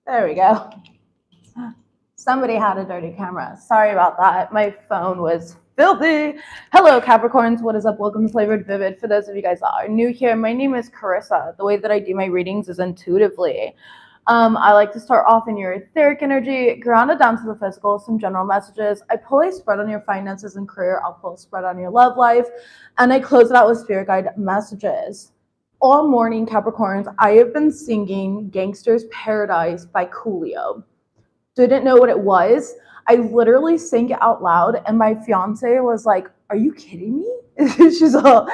There we go. Somebody had a dirty camera. Sorry about that. My phone was filthy. Hello, Capricorns. What is up? Welcome to Flavored Vivid. For those of you guys that are new here, my name is Carissa. The way that I do my readings is intuitively. I like to start off in your etheric energy, ground it down to the physical, some general messages. I pull a spread on your finances and career. I'll pull a spread on your love life. And I close it out with spirit guide messages. All morning, Capricorns, I have been singing Gangster's Paradise by Coolio. Didn't know what it was. I literally sang it out loud, and my fiance was like, "Are you kidding me?" She's all,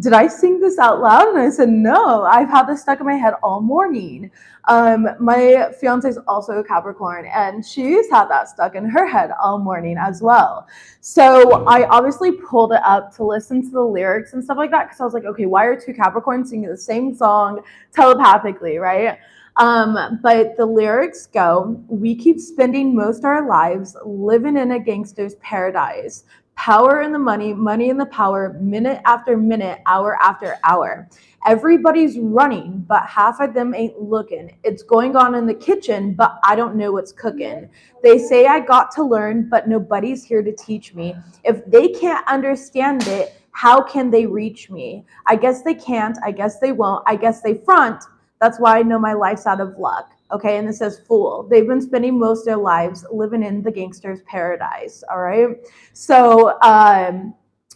"Did I sing this out loud?" And I said, "No, I've had this stuck in my head all morning." My fiance is also a Capricorn, and she's had that stuck in her head all morning as well. So I obviously pulled it up to listen to the lyrics and stuff like that, because I was like, okay, why are two Capricorns singing the same song telepathically, right? But the lyrics go, "We keep spending most our lives living in a gangster's paradise. Power in the money, money in the power, minute after minute, hour after hour. Everybody's running, but half of them ain't looking. It's going on in the kitchen, but I don't know what's cooking. They say I got to learn, but nobody's here to teach me. If they can't understand it, how can they reach me? I guess they can't, I guess they won't, I guess they front. That's why I know my life's out of luck." Okay, and it says fool. They've been spending most of their lives living in the gangster's paradise. All right. So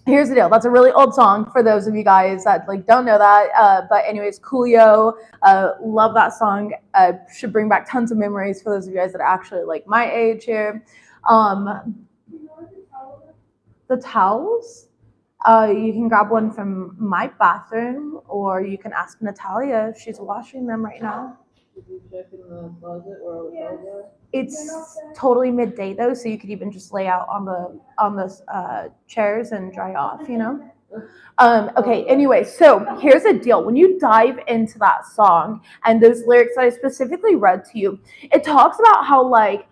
here's the deal. That's a really old song for those of you guys that like don't know that. But anyways, Coolio, love that song. Should bring back tons of memories for those of you guys that are actually like my age here. The towels. You can grab one from my bathroom, or you can ask Natalia. She's washing them right now. Did you check in the closet where all the towels are? It's totally midday though, so you could even just lay out on the chairs and dry off, you know. Okay, anyway, so here's the deal. When you dive into that song and those lyrics that I specifically read to you, it talks about how like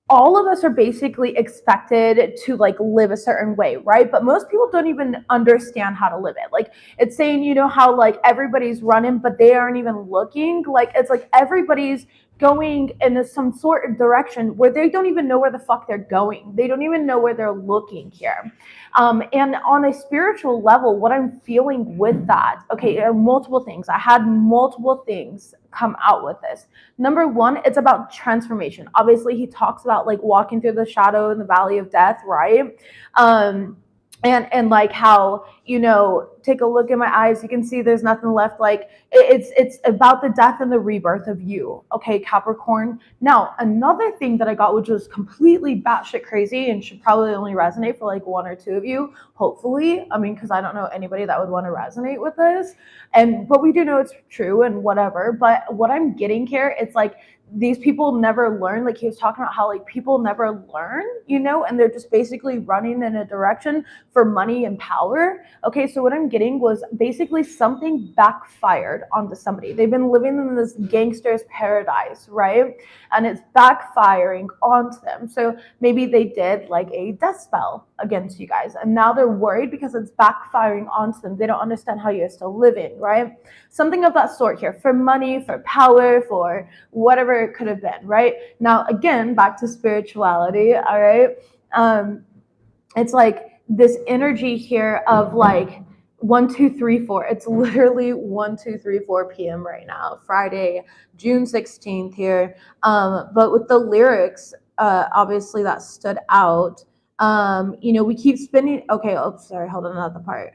all of us are basically expected to like live a certain way, right? But most people don't even understand how to live it. Like it's saying, you know, how like everybody's running, but they aren't even looking. Like it's like everybody's going in some sort of direction where they don't even know where the fuck they're going. They don't even know where they're looking here. And on a spiritual level, what I'm feeling with that, okay, there are multiple things. I had multiple things come out with this. Number one, it's about transformation. Obviously, he talks about like walking through the shadow in the valley of death, right? And like how, you know, take a look in my eyes, you can see there's nothing left. Like it's about the death and the rebirth of you, okay, Capricorn. Now another thing that I got, which was completely batshit crazy and should probably only resonate for like one or two of you, hopefully. I mean, because I don't know anybody that would want to resonate with this, but we do know it's true and whatever. But what I'm getting here, it's like these people never learn. Like he was talking about how like people never learn, you know, and they're just basically running in a direction for money and power. Okay, so what I'm getting was basically something backfired onto somebody. They've been living in this gangster's paradise, right? And it's backfiring onto them. So maybe they did like a death spell against you guys, and now they're worried because it's backfiring onto them. They don't understand how you're still living, right? Something of that sort here, for money, for power, for whatever it could have been, right? Now, again, back to spirituality, all right? It's like this energy here of like 1, 2, 3, 4. It's literally 1, 2, 3, 4 p.m. right now, Friday, June 16th here. But with the lyrics, obviously that stood out. You know, we keep spinning. Okay, oh, sorry, hold on, another part.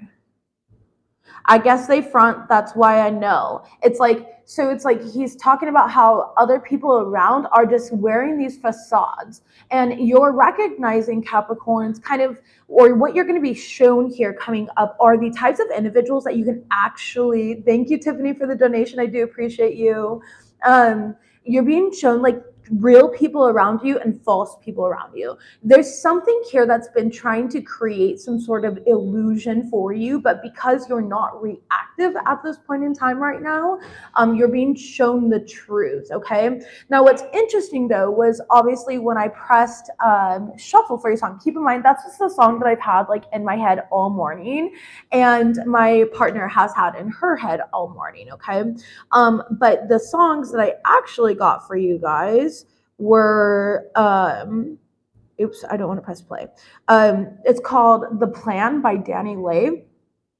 I guess they front, that's why I know. It's like, so it's like he's talking about how other people around are just wearing these facades, and you're recognizing Capricorns kind of, or what you're going to be shown here coming up are the types of individuals that you can actually, thank you, Tiffany, for the donation. I do appreciate you. You're being shown like real people around you and false people around you. There's something here that's been trying to create some sort of illusion for you, but because you're not reactive at this point in time right now, you're being shown the truth, okay? Now, what's interesting though was obviously when I pressed shuffle for your song, keep in mind that's just the song that I've had like in my head all morning, and my partner has had in her head all morning, okay? But the songs that I actually got for you guys were oops, I don't want to press play. It's called The Plan by Danny Lay.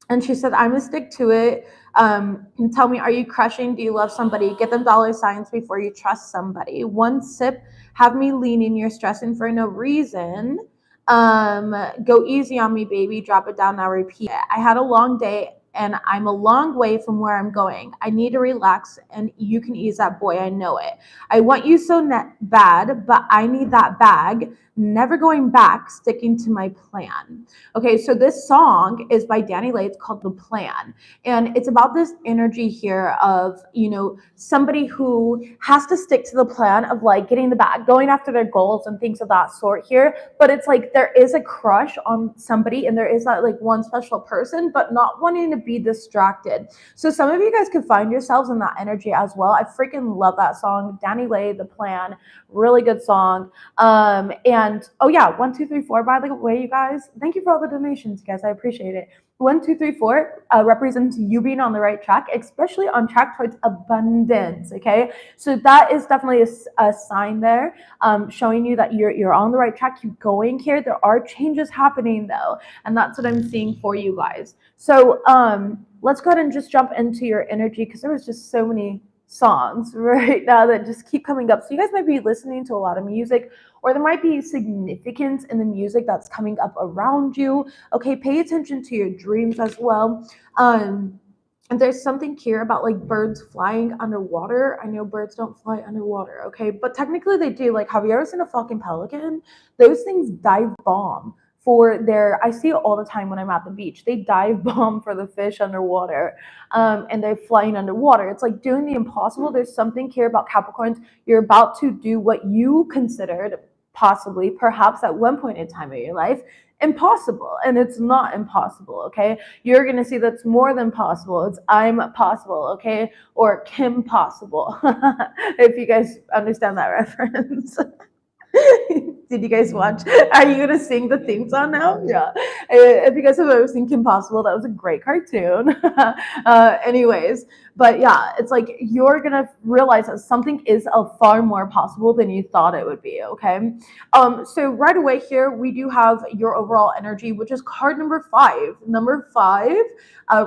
And she said, I'm gonna stick to it. And tell me, are you crushing? Do you love somebody? Get them dollar signs before you trust somebody. One sip, have me leaning, you're stressing for no reason. Go easy on me, baby. Drop it down now, repeat it. I had a long day and I'm a long way from where I'm going. I need to relax and you can ease that, boy, I know it. I want you so bad, but I need that bag. Never going back, sticking to my plan. Okay, so this song is by Danny Lay. It's called The Plan. And it's about this energy here of, you know, somebody who has to stick to the plan of like getting the bag, going after their goals and things of that sort here. But it's like there is a crush on somebody and there is that like one special person, but not wanting to be distracted. So some of you guys could find yourselves in that energy as well. I freaking love that song. Danny Lay, The Plan, really good song. And oh yeah, 1, 2, 3, 4. By the way, you guys, thank you for all the donations, guys. I appreciate it. 1, 2, 3, 4 represents you being on the right track, especially on track towards abundance. Okay, so that is definitely a sign there, showing you that you're on the right track. Keep going here. There are changes happening though, and that's what I'm seeing for you guys. So let's go ahead and just jump into your energy because there was just so many songs right now that just keep coming up. So you guys might be listening to a lot of music, or there might be significance in the music that's coming up around you. Okay, pay attention to your dreams as well. And there's something here about like birds flying underwater. I know birds don't fly underwater, okay, but technically they do. Like, have you ever seen a fucking pelican? Those things dive bomb for their, I see it all the time when I'm at the beach. They dive bomb for the fish underwater, and they're flying underwater. It's like doing the impossible. There's something here about Capricorns. You're about to do what you considered possibly, perhaps at one point in time of your life, impossible, and it's not impossible. Okay, you're gonna see that's more than possible. It's I'm possible, okay, or Kim possible. If you guys understand that reference. Did you guys watch? Are you gonna sing the theme song now? Yeah. If you guys have ever seen Kim Possible, that was a great cartoon. Anyways, but yeah, it's like you're gonna realize that something is a far more possible than you thought it would be. Okay. So right away here we do have your overall energy, which is card number 5. Number 5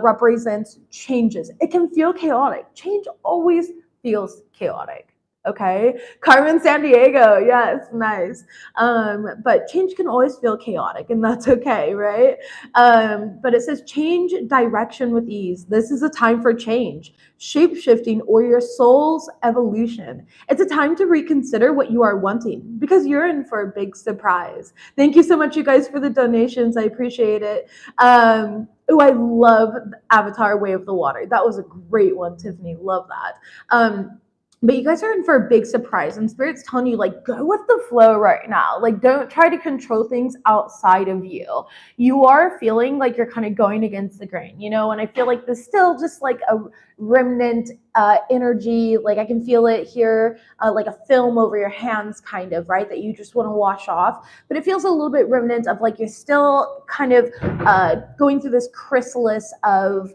represents changes. It can feel chaotic. Change always feels chaotic. Okay, Carmen San Diego, yes, nice. But change can always feel chaotic, and that's okay, right? But it says change direction with ease. This is a time for change, shape shifting, or your soul's evolution. It's a time to reconsider what you are wanting because you're in for a big surprise. Thank you so much, you guys, for the donations. I appreciate it. Oh, I love Avatar Way of the Water. That was a great one, Tiffany. Love that. But you guys are in for a big surprise, and Spirit's telling you, like, go with the flow right now. Like, don't try to control things outside of you. You are feeling like you're kind of going against the grain, you know, and I feel like there's still just like a remnant energy. Like, I can feel it here, like a film over your hands, kind of, right, that you just want to wash off. But it feels a little bit remnant of like you're still kind of going through this chrysalis of,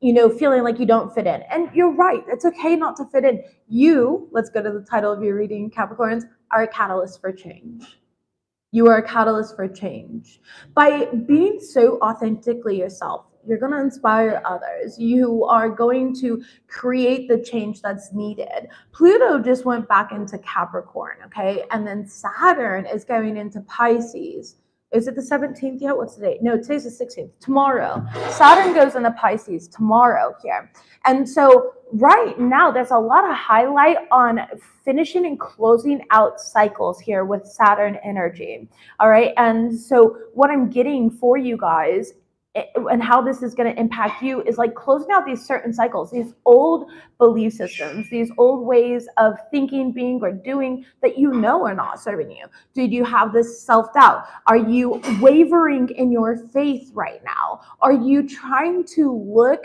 you know, feeling like you don't fit in. And you're right. It's okay not to fit in. You, let's go to the title of your reading, Capricorns, are a catalyst for change. You are a catalyst for change. By being so authentically yourself, you're going to inspire others. You are going to create the change that's needed. Pluto just went back into Capricorn, okay? And then Saturn is going into Pisces. Is it the 17th yet? What's the date? No, today's the 16th. Tomorrow. Saturn goes into Pisces tomorrow here. And so right now, there's a lot of highlight on finishing and closing out cycles here with Saturn energy. All right. And so what I'm getting for you guys and how this is going to impact you is like closing out these certain cycles, these old belief systems, these old ways of thinking, being, or doing that you know are not serving you. Did you have this self-doubt? Are you wavering in your faith right now? Are you trying to look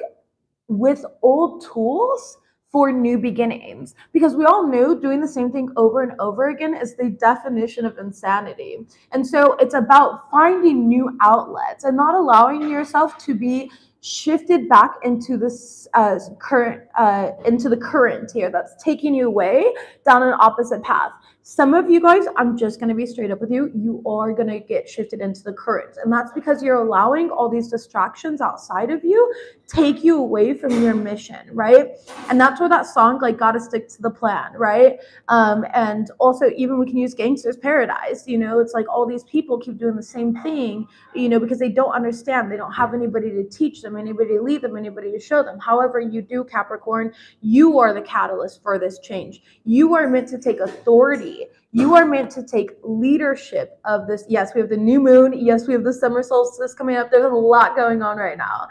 with old tools for new beginnings? Because we all know doing the same thing over and over again is the definition of insanity. And so it's about finding new outlets and not allowing yourself to be shifted back into this into the current here that's taking you away down an opposite path. Some of you guys, I'm just going to be straight up with you, you are going to get shifted into the current. And that's because you're allowing all these distractions outside of you take you away from your mission, right? And that's where that song, like, gotta stick to the plan, right? And also, even we can use Gangster's Paradise, you know, it's like all these people keep doing the same thing, you know, because they don't understand. They don't have anybody to teach them, anybody to lead them, anybody to show them. However, you do, Capricorn, you are the catalyst for this change. You are meant to take authority. You are meant to take leadership of this. Yes, we have the new moon. Yes, we have the summer solstice coming up. There's a lot going on right now.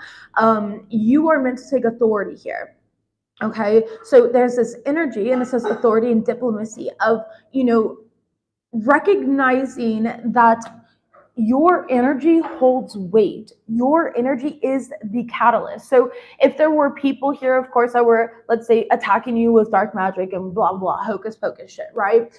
You are meant to take authority here. Okay, so there's this energy, and it says authority and diplomacy of, you know, recognizing that your energy holds weight. Your energy is the catalyst. So if there were people here, of course, that were, let's say, attacking you with dark magic and blah, blah, hocus pocus shit, right?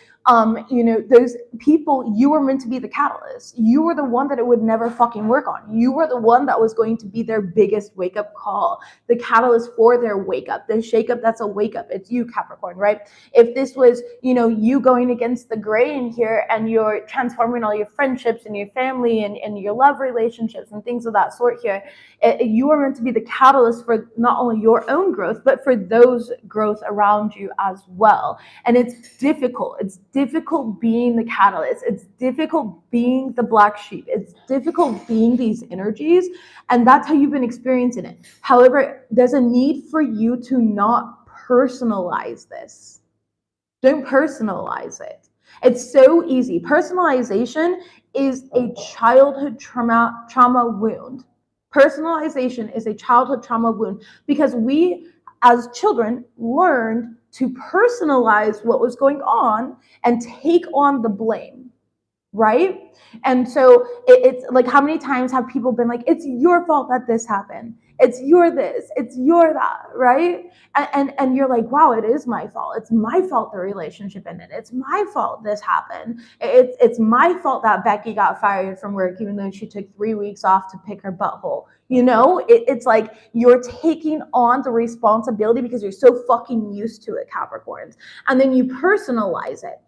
You know, those people, you were meant to be the catalyst. You were the one that it would never fucking work on. You were the one that was going to be their biggest wake up call, the catalyst for their wake up, the shake up that's a wake up. It's you, Capricorn, right? If this was, you know, you going against the grain here and you're transforming all your friendships and your family and your love relationships and things of that sort here, you are meant to be the catalyst for not only your own growth, but for those growth around you as well. And it's difficult. It's difficult being the catalyst. It's difficult being the black sheep. It's difficult being these energies. And that's how you've been experiencing it. However, there's a need for you to not personalize this. Don't personalize it. It's so easy. Personalization is a childhood trauma wound. Personalization is a childhood trauma wound because we, as children, learned to personalize what was going on and take on the blame, right? And so it's like, how many times have people been like, it's your fault that this happened. It's your this, it's your that, right? And you're like, wow, it is my fault. It's my fault the relationship ended. It's my fault this happened. It's my fault that Becky got fired from work, even though she took 3 weeks off to pick her butthole. You know, it's like you're taking on the responsibility because you're so fucking used to it, Capricorns. And then you personalize it.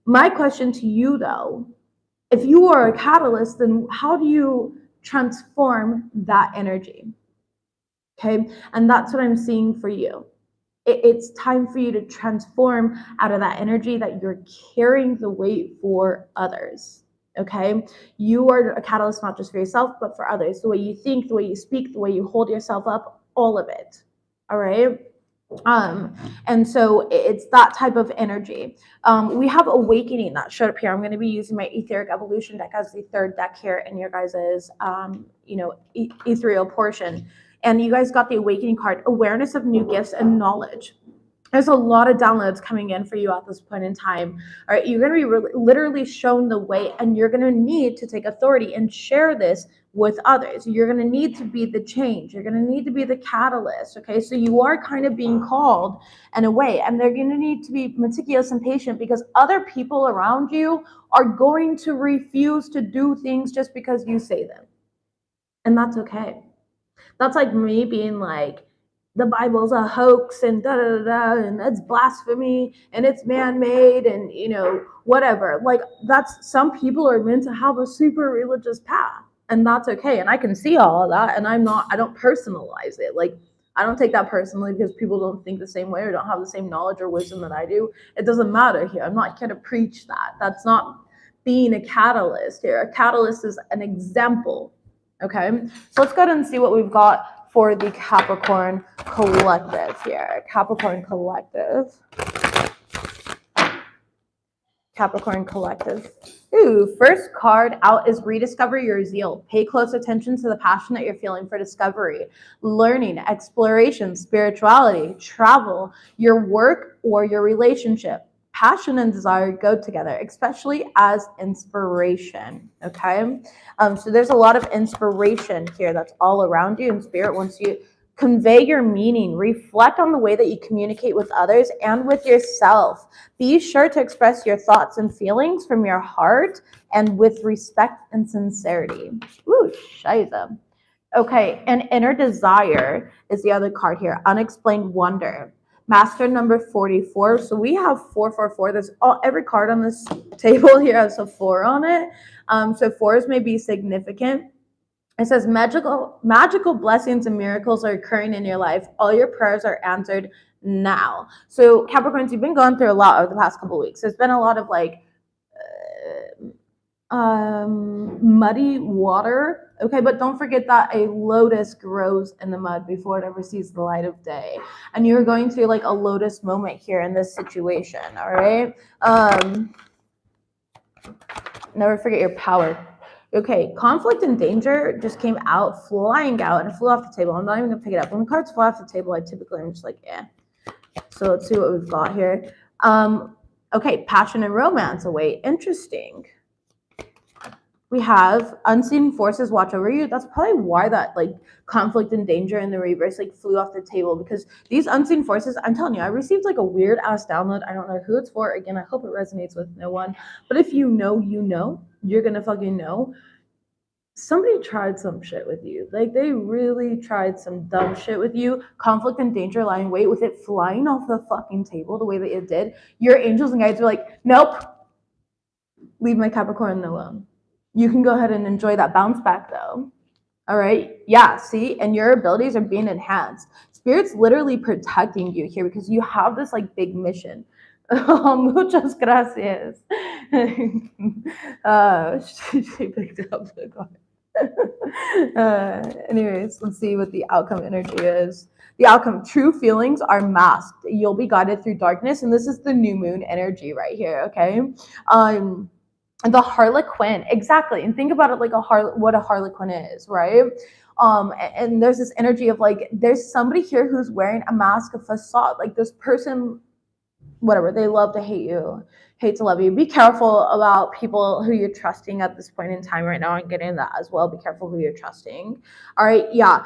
My question to you, though, if you are a catalyst, then how do you transform that energy? Okay, and that's what I'm seeing for you. It's time for you to transform out of that energy that you're carrying the weight for others. Okay, you are a catalyst not just for yourself, but for others. The way you think, the way you speak, the way you hold yourself up, all of it. All right. And so it's that type of energy. We have awakening that showed up here. I'm going to be using my etheric evolution deck as the third deck here in your guys's, ethereal portion. And you guys got the awakening card, awareness of new gifts and knowledge. There's a lot of downloads coming in for you at this point in time. All right, you're going to be literally shown the way, and you're going to need to take authority and share this with others. You're going to need to be the change. You're going to need to be the catalyst. Okay, so you are kind of being called in a way, and they're going to need to be meticulous and patient because other people around you are going to refuse to do things just because you say them, and that's okay. That's like me being like, the Bible's a hoax and and that's blasphemy and it's man-made and, you know, whatever. Like, that's, some people are meant to have a super religious path, and that's okay. And I can see all of that, and I don't personalize it. Like, I don't take that personally because people don't think the same way or don't have the same knowledge or wisdom that I do. It doesn't matter here. I'm not going to preach that. That's not being a catalyst here. A catalyst is an example. Okay, so let's go ahead and see what we've got for the Capricorn collective here. Capricorn collective. Capricorn Collective. Ooh, first card out is rediscover your zeal. Pay close attention to the passion that you're feeling for discovery, learning, exploration, spirituality, travel, your work, or your relationship. Passion and desire go together, especially as inspiration. Okay. So there's a lot of inspiration here that's all around you, and spirit wants you convey your meaning, reflect on the way that you communicate with others and with yourself. Be sure to express your thoughts and feelings from your heart and with respect and sincerity. Ooh, shiza. Okay, and inner desire is the other card here. Unexplained wonder. Master number 44. So we have 444. There's every card on this table here has a 4 on it. So 4s may be significant. It says magical blessings and miracles are occurring in your life. All your prayers are answered now. So Capricorns, you've been going through a lot over the past couple of weeks. There's been a lot of like muddy water. Okay, but don't forget that a lotus grows in the mud before it ever sees the light of day. And you're going through like a lotus moment here in this situation. All right. Never forget your power. Okay, conflict and danger just came out, flying out, and it flew off the table. I'm not even going to pick it up. When the cards fly off the table, I typically am just like, eh. So let's see what we've got here. Okay, passion and romance await. Interesting. We have unseen forces watch over you. That's probably why that like conflict and danger in the reverse like flew off the table, because these unseen forces, I'm telling you, I received like a weird ass download. I don't know who it's for. Again, I hope it resonates with no one. But if you know, you're gonna fucking know. Somebody tried some shit with you. Like they really tried some dumb shit with you. Conflict and danger lying wait, with it flying off the fucking table the way that it did. Your angels and guides were like, nope, leave my Capricorn alone. You can go ahead and enjoy that bounce back though. All right. Yeah. See, and your abilities are being enhanced. Spirit's literally protecting you here because you have this like big mission. Muchas gracias. She picked up the card. Anyways, let's see what the outcome energy is. The outcome, true feelings are masked. You'll be guided through darkness. And this is the new moon energy right here. Okay. The Harlequin, exactly. And think about it like what a Harlequin is, right? And there's this energy of like, there's somebody here who's wearing a mask, a facade. Like this person, whatever, they love to hate you, hate to love you. Be careful about people who you're trusting at this point in time right now. I'm getting that as well. Be careful who you're trusting. All right, yeah.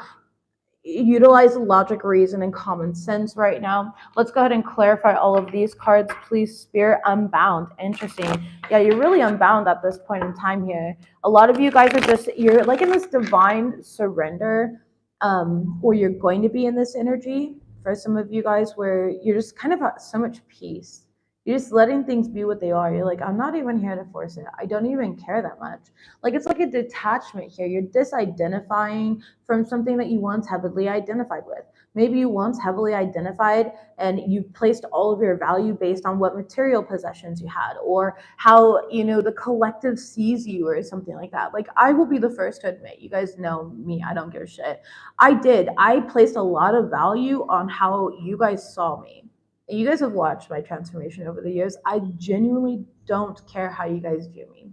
Utilize logic, reason, and common sense right now. Let's go ahead and clarify all of these cards, please. Spirit, unbound. Interesting. Yeah, you're really unbound at this point in time here. A lot of you guys are just, you're like in this divine surrender, or you're going to be in this energy for some of you guys where you're just kind of at so much peace. You're just letting things be what they are. You're like, I'm not even here to force it. I don't even care that much. Like, it's like a detachment here. You're disidentifying from something that you once heavily identified with. Maybe you once heavily identified and you placed all of your value based on what material possessions you had, or how, the collective sees you or something like that. Like, I will be the first to admit, you guys know me, I don't give a shit. I placed a lot of value on how you guys saw me. You guys have watched my transformation over the years. I genuinely don't care how you guys view me.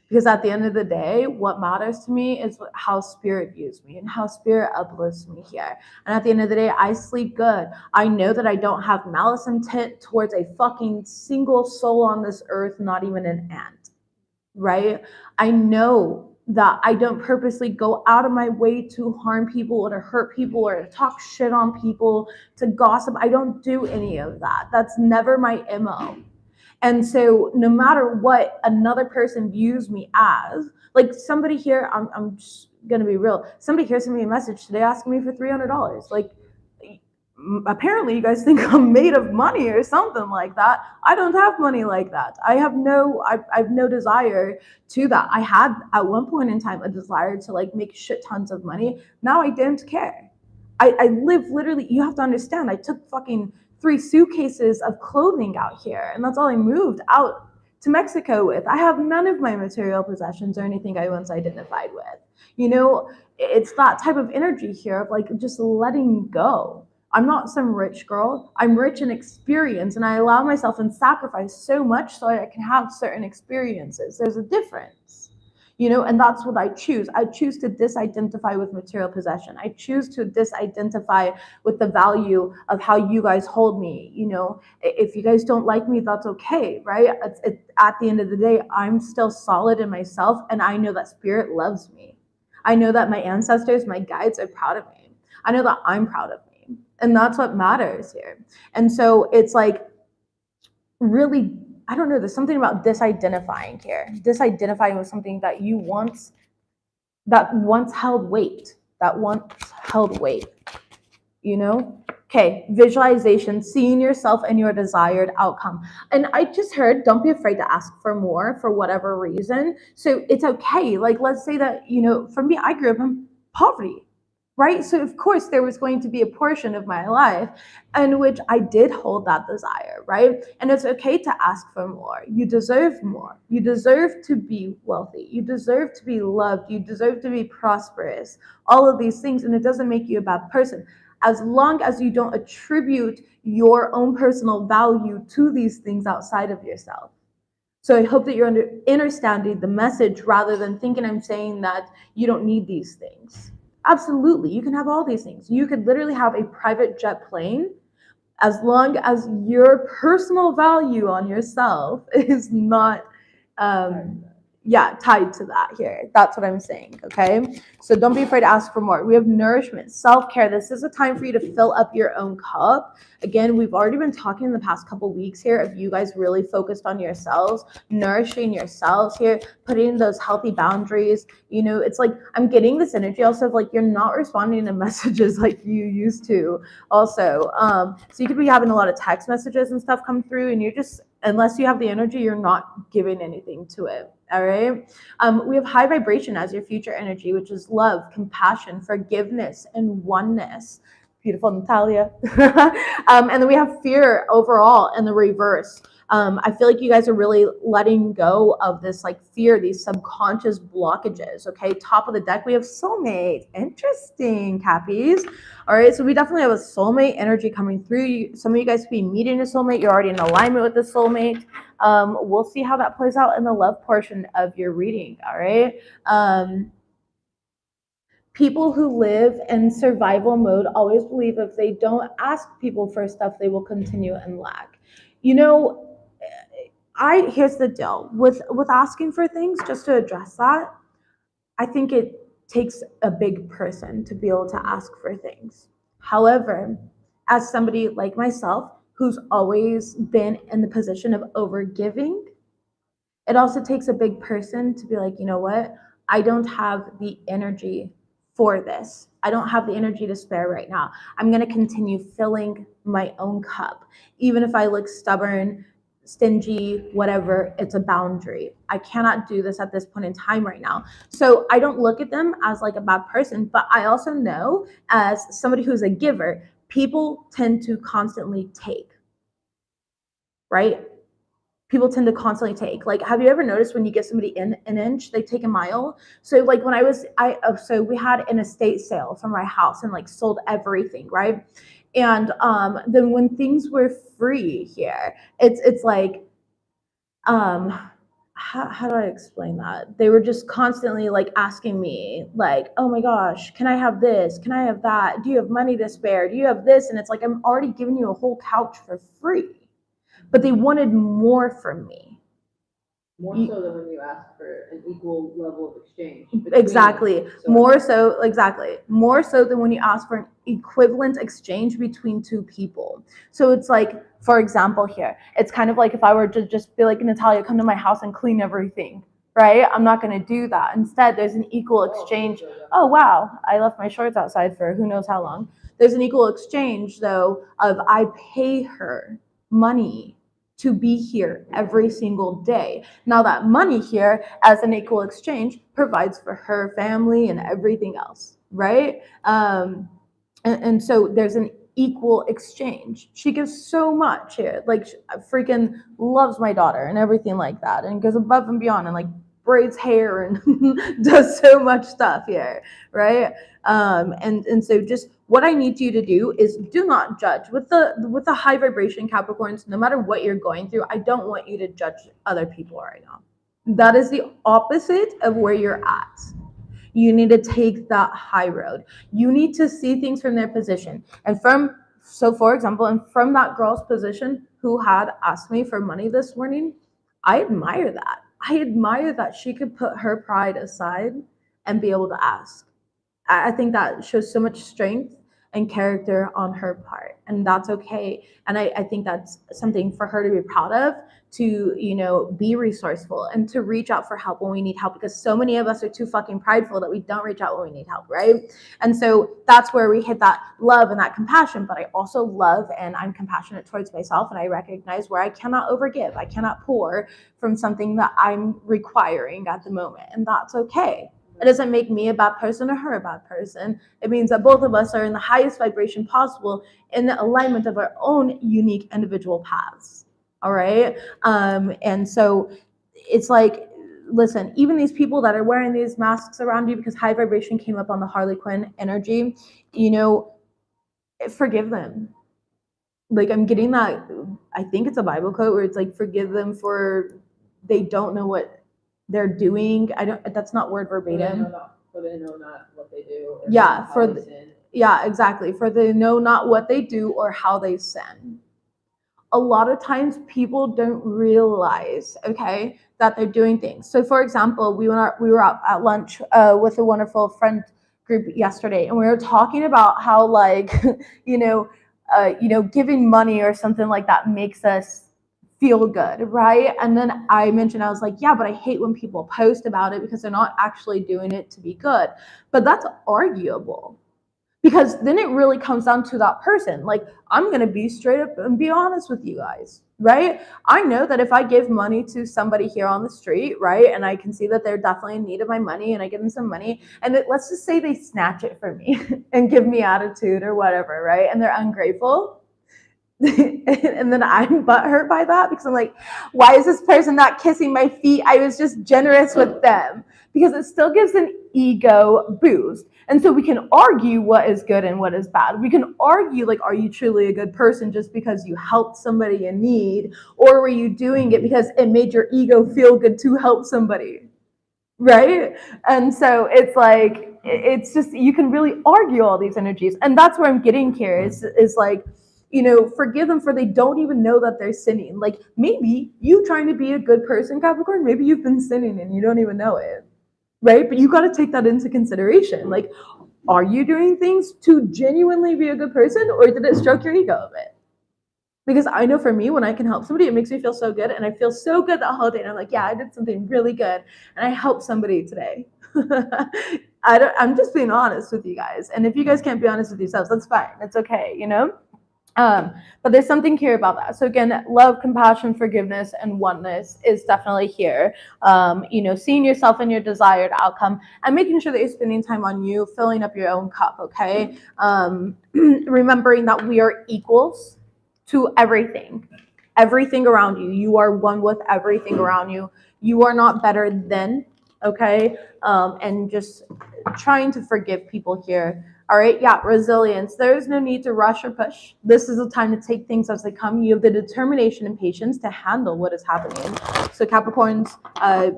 Because at the end of the day, what matters to me is how spirit views me and how spirit uplifts me here. And at the end of the day, I sleep good. I know that I don't have malice intent towards a fucking single soul on this earth, not even an ant, right? I know that I don't purposely go out of my way to harm people or to hurt people or to talk shit on people, to gossip. I don't do any of that. That's never my MO. And so no matter what another person views me as, like somebody here, I'm just gonna be real. Somebody here sent me a message today asking me for $300. Like, apparently you guys think I'm made of money or something like that. I don't have money like that. I've no desire to that. I had at one point in time a desire to like make shit tons of money. Now I don't care. I live literally, you have to understand, I took fucking 3 suitcases of clothing out here, and that's all I moved out to Mexico with. I have none of my material possessions or anything I once identified with. It's that type of energy here of like just letting go. I'm not some rich girl. I'm rich in experience, and I allow myself and sacrifice so much so I can have certain experiences. There's a difference, and that's what I choose. I choose to disidentify with material possession. I choose to disidentify with the value of how you guys hold me. If you guys don't like me, that's okay, right? At the end of the day, I'm still solid in myself, and I know that spirit loves me. I know that my ancestors, my guides are proud of me. I know that I'm proud of me. And that's what matters here. And so it's like really, I don't know, there's something about disidentifying here. Disidentifying with something that once held weight. Okay, visualization, seeing yourself and your desired outcome. And I just heard, don't be afraid to ask for more for whatever reason. So it's okay. Like, let's say that, for me, I grew up in poverty, right? So of course there was going to be a portion of my life in which I did hold that desire, right? And it's okay to ask for more. You deserve more. You deserve to be wealthy. You deserve to be loved. You deserve to be prosperous. All of these things, and it doesn't make you a bad person. As long as you don't attribute your own personal value to these things outside of yourself. So I hope that you're understanding the message rather than thinking I'm saying that you don't need these things. Absolutely, you can have all these things. You could literally have a private jet plane as long as your personal value on yourself is not tied to that here. That's what I'm saying, okay? So don't be afraid to ask for more. We have nourishment, self-care. This is a time for you to fill up your own cup. Again, we've already been talking in the past couple weeks here of you guys really focused on yourselves, nourishing yourselves here, putting in those healthy boundaries. It's like I'm getting this energy also of like you're not responding to messages like you used to also. So you could be having a lot of text messages and stuff come through, and you're just, unless you have the energy, you're not giving anything to it. All right. We have high vibration as your future energy, which is love, compassion, forgiveness, and oneness. Beautiful, Natalia. And then we have fear overall in the reverse. I feel like you guys are really letting go of this like fear, these subconscious blockages. Okay, top of the deck, we have soulmate. Interesting, Cappies. All right, so we definitely have a soulmate energy coming through. Some of you guys could be meeting a soulmate. You're already in alignment with the soulmate. We'll see how that plays out in the love portion of your reading. All right. People who live in survival mode always believe if they don't ask people for stuff, they will continue and lack. Here's the deal with asking for things, just to address that. I think it takes a big person to be able to ask for things. However, as somebody like myself who's always been in the position of overgiving, it also takes a big person to be like, you know what? I don't have the energy for this. I don't have the energy to spare right now. I'm going to continue filling my own cup. Even if I look stubborn, stingy, whatever, it's a boundary. I cannot do this at this point in time right now. So I don't look at them as like a bad person, but I also know as somebody who's a giver, people tend to constantly take, right? People tend to constantly take. Like, have you ever noticed when you give somebody an inch, they take a mile? So like when so we had an estate sale from my house and like sold everything, right? And then when things were free here, it's like, how do I explain that? They were just constantly like asking me like, oh my gosh, can I have this? Can I have that? Do you have money to spare? Do you have this? And it's like, I'm already giving you a whole couch for free. But they wanted more from me. More so than when you ask for an equal level of exchange. Exactly. More so than when you ask for an equivalent exchange between two people. So it's like, for example here, it's kind of like if I were to just be like, Natalia, come to my house and clean everything, right? I'm not going to do that. Instead, there's an equal exchange. Oh, wow. I left my shorts outside for who knows how long. There's an equal exchange, though, of I pay her money to be here every single day. Now that money here as an equal exchange provides for her family and everything else, right? And so there's an equal exchange. She gives so much here, like freaking loves my daughter and everything like that, and goes above and beyond and like braids hair and does so much stuff here, right? And so just what I need you to do is do not judge with the high vibration Capricorns. No matter what you're going through, I don't want you to judge other people right now. That is the opposite of where you're at. You need to take that high road. You need to see things from their position. And for example, and from that girl's position who had asked me for money this morning, I admire that. I admire that she could put her pride aside and be able to ask. I think that shows so much strength and character on her part, and that's okay. And I think that's something for her to be proud of, to, you know, be resourceful and to reach out for help when we need help, because so many of us are too fucking prideful that we don't reach out when we need help, right? And so that's where we hit that love and that compassion. But I also love and I'm compassionate towards myself, and I recognize where I cannot overgive. I cannot pour from something that I'm requiring at the moment, and that's okay. It doesn't make me a bad person or her a bad person. It means that both of us are in the highest vibration possible in the alignment of our own unique individual paths. All right. And so it's like, listen, even these people that are wearing these masks around you because high vibration came up on the Harley Quinn energy, you know, forgive them. Like, I'm getting that, I think it's a Bible quote where it's like, forgive them for they don't know what they're doing. That's not word verbatim. For they know not what they do. Yeah, yeah, exactly. For they know not what they do or how they sin. A lot of times people don't realize, okay, that they're doing things. So for example, we were out at lunch with a wonderful friend group yesterday, and we were talking about how, like, you know, giving money or something like that makes us feel good, right? And then I mentioned, I was like, yeah, but I hate when people post about it because they're not actually doing it to be good. But that's arguable, because then it really comes down to that person. Like, I'm going to be straight up and be honest with you guys, right? I know that if I give money to somebody here on the street, right, and I can see that they're definitely in need of my money, and I give them some money, and let's just say they snatch it from me and give me attitude or whatever, right, and they're ungrateful, and then I'm butthurt by that because I'm like, why is this person not kissing my feet? I was just generous with them. Because it still gives an ego boost. And so we can argue what is good and what is bad. We can argue, like, are you truly a good person just because you helped somebody in need? Or were you doing it because it made your ego feel good to help somebody? Right? And so it's like, it's just, you can really argue all these energies. And that's where I'm getting here is like, you know, forgive them for they don't even know that they're sinning. Like, maybe you trying to be a good person, Capricorn, maybe you've been sinning and you don't even know it, right? But you got to take that into consideration. Like, are you doing things to genuinely be a good person, or did it stroke your ego a bit? Because I know for me, when I can help somebody, it makes me feel so good. And I feel so good that holiday. And I'm like, yeah, I did something really good. And I helped somebody today. I'm just being honest with you guys. And if you guys can't be honest with yourselves, that's fine. It's okay, you know? But there's something here about that. So again, love, compassion, forgiveness, and oneness is definitely here. You know, seeing yourself in your desired outcome and making sure that you're spending time on you, filling up your own cup, okay? Remembering that we are equals to everything around you. You are one with everything around you. You are not better than, okay? And just trying to forgive people here. All right, yeah, resilience. There is no need to rush or push. This is a time to take things as they come. You have the determination and patience to handle what is happening. So Capricorns,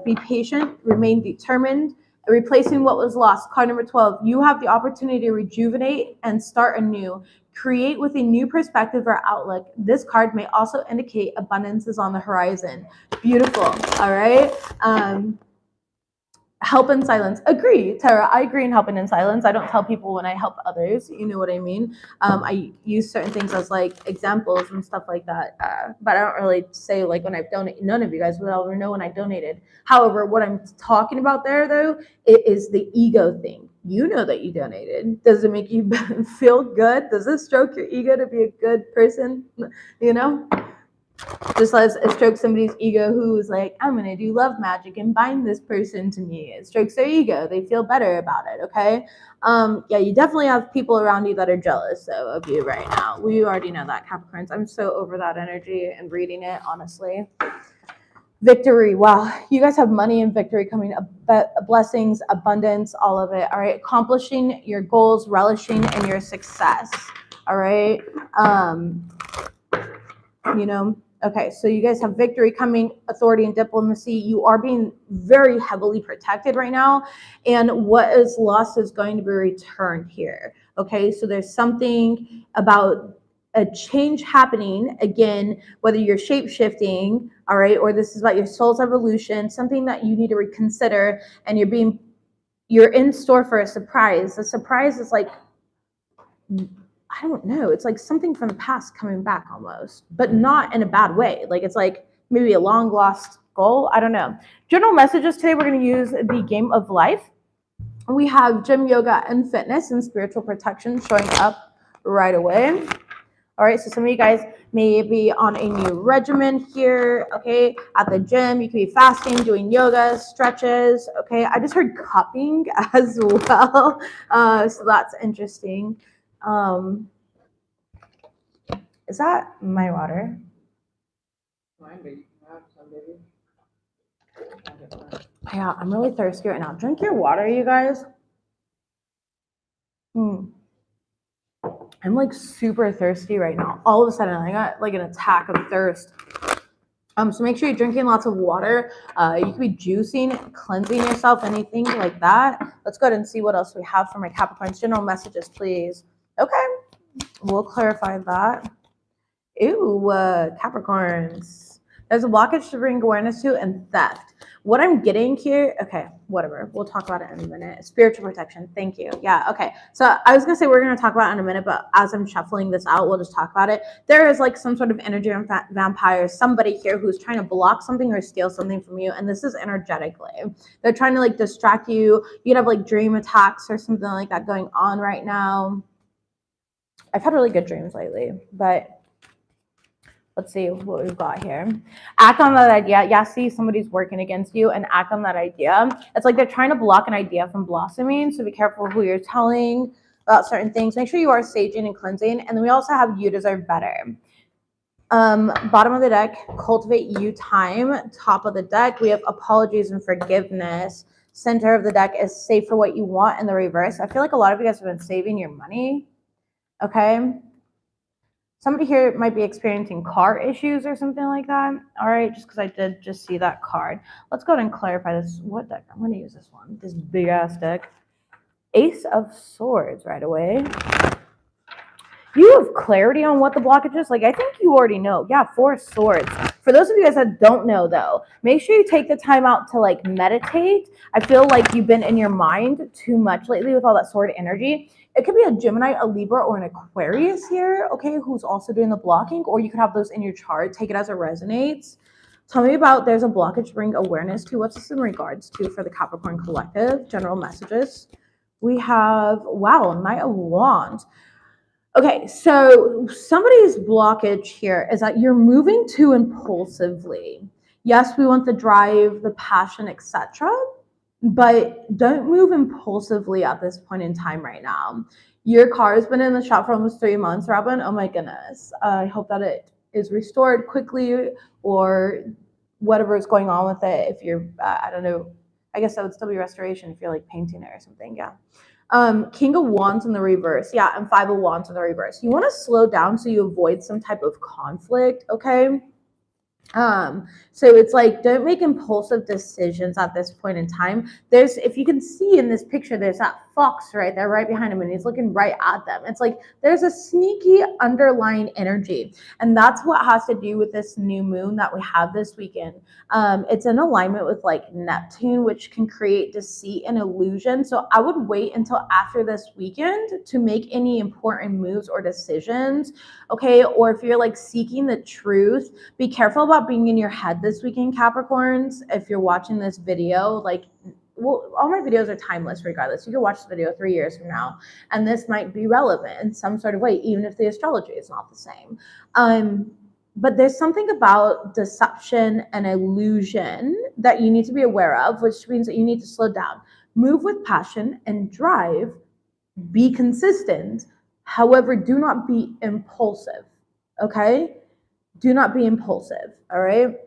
be patient, remain determined. Replacing what was lost. Card number 12, you have the opportunity to rejuvenate and start anew. Create with a new perspective or outlook. This card may also indicate abundance is on the horizon. Beautiful, all right? Help in silence. Agree, Tara. I agree in helping in silence. I don't tell people when I help others. You know what I mean? I use certain things as like examples and stuff like that. But I don't really say like when I've donated. None of you guys will ever know when I donated. However, what I'm talking about there though, it is the ego thing. You know that you donated. Does it make you feel good? Does it stroke your ego to be a good person? You know? Just let's stroke somebody's ego who's like, I'm gonna do love magic and bind this person to me. It strokes their ego. They feel better about it, okay? Yeah, you definitely have people around you that are jealous though of you right now. We already know that, Capricorns. I'm so over that energy and reading it, honestly. Victory. Wow. You guys have money and victory coming, blessings, abundance, all of it. All right. Accomplishing your goals, relishing in your success. All right. You know, okay. So you guys have victory coming, authority and diplomacy. You are being very heavily protected right now. And what is lost is going to be returned here. Okay. So there's something about a change happening again, whether you're shape shifting, all right, or this is about your soul's evolution, something that you need to reconsider, and you're in store for a surprise. The surprise is like, I don't know, it's like something from the past coming back almost, but not in a bad way. Like it's like maybe a long lost goal. I don't know. General messages today, we're going to use the game of life. We have gym, yoga, and fitness and spiritual protection showing up right away. All right, so some of you guys may be on a new regimen here, okay? At the gym, you could be fasting, doing yoga, stretches, okay? I just heard cupping as well, so that's interesting. Is that my water? Mine, but you can have some, baby. Yeah, I'm really thirsty right now. Drink your water, you guys. I'm like super thirsty right now. All of a sudden, I got like an attack of thirst. So make sure you're drinking lots of water. You could be juicing, cleansing yourself, anything like that. Let's go ahead and see what else we have from our Capricorns. General messages, please. Okay, we'll clarify that. Ew, Capricorns. There's a blockage to bring awareness to and theft. What I'm getting here, okay, whatever. We'll talk about it in a minute. Spiritual protection. Thank you. Yeah, okay. So I was going to say we're going to talk about it in a minute, but as I'm shuffling this out, we'll just talk about it. There is like some sort of energy vampire, somebody here who's trying to block something or steal something from you. And this is energetically. They're trying to like distract you. You could have like dream attacks or something like that going on right now. I've had really good dreams lately, but let's see what we've got here. Act on that idea. Yeah, see, somebody's working against you and act on that idea. It's like they're trying to block an idea from blossoming. So be careful who you're telling about certain things. Make sure you are saging and cleansing. And then we also have you deserve better. Bottom of the deck, cultivate you time. Top of the deck, we have apologies and forgiveness. Center of the deck is save for what you want in the reverse. I feel like a lot of you guys have been saving your money. Okay. Somebody here might be experiencing car issues or something like that. All right, just because I did just see that card. Let's go ahead and clarify this. What deck? I'm going to use this one, this big ass deck. Ace of Swords right away. You have clarity on what the blockage is? Like, I think you already know. Yeah, Four Swords. For those of you guys that don't know, though, make sure you take the time out to, like, meditate. I feel like you've been in your mind too much lately with all that sword energy. It could be a Gemini, a Libra, or an Aquarius here, okay, who's also doing the blocking, or you could have those in your chart. Take it as it resonates. Tell me about there's a blockage to bring awareness to. What's this in regards to for the Capricorn Collective? General messages. We have, wow, Knight of Wands. Okay, so somebody's blockage here is that you're moving too impulsively. Yes, we want the drive, the passion, etc., but don't move impulsively at this point in time right now. Your car has been in the shop for almost 3 months, Robin. Oh my goodness. I hope that it is restored quickly or whatever is going on with it. If you're, I don't know, I guess that would still be restoration if you're like painting it or something, yeah. King of Wands in the reverse. Yeah, and Five of Wands in the reverse. You want to slow down so you avoid some type of conflict, okay? So it's like, don't make impulsive decisions at this point in time. There's, if you can see in this picture, there's that fox right there, right behind him, and he's looking right at them. It's like, there's a sneaky underlying energy. And that's what has to do with this new moon that we have this weekend. It's in alignment with like Neptune, which can create deceit and illusion. So I would wait until after this weekend to make any important moves or decisions. Okay. Or if you're like seeking the truth, be careful about being in your head this weekend, Capricorns. If you're watching this video, like, well, all my videos are timeless regardless. You can watch the video 3 years from now, and this might be relevant in some sort of way, even if the astrology is not the same. But there's something about deception and illusion that you need to be aware of, which means that you need to slow down, move with passion and drive, be consistent. However, do not be impulsive, okay? Do not be impulsive, all right?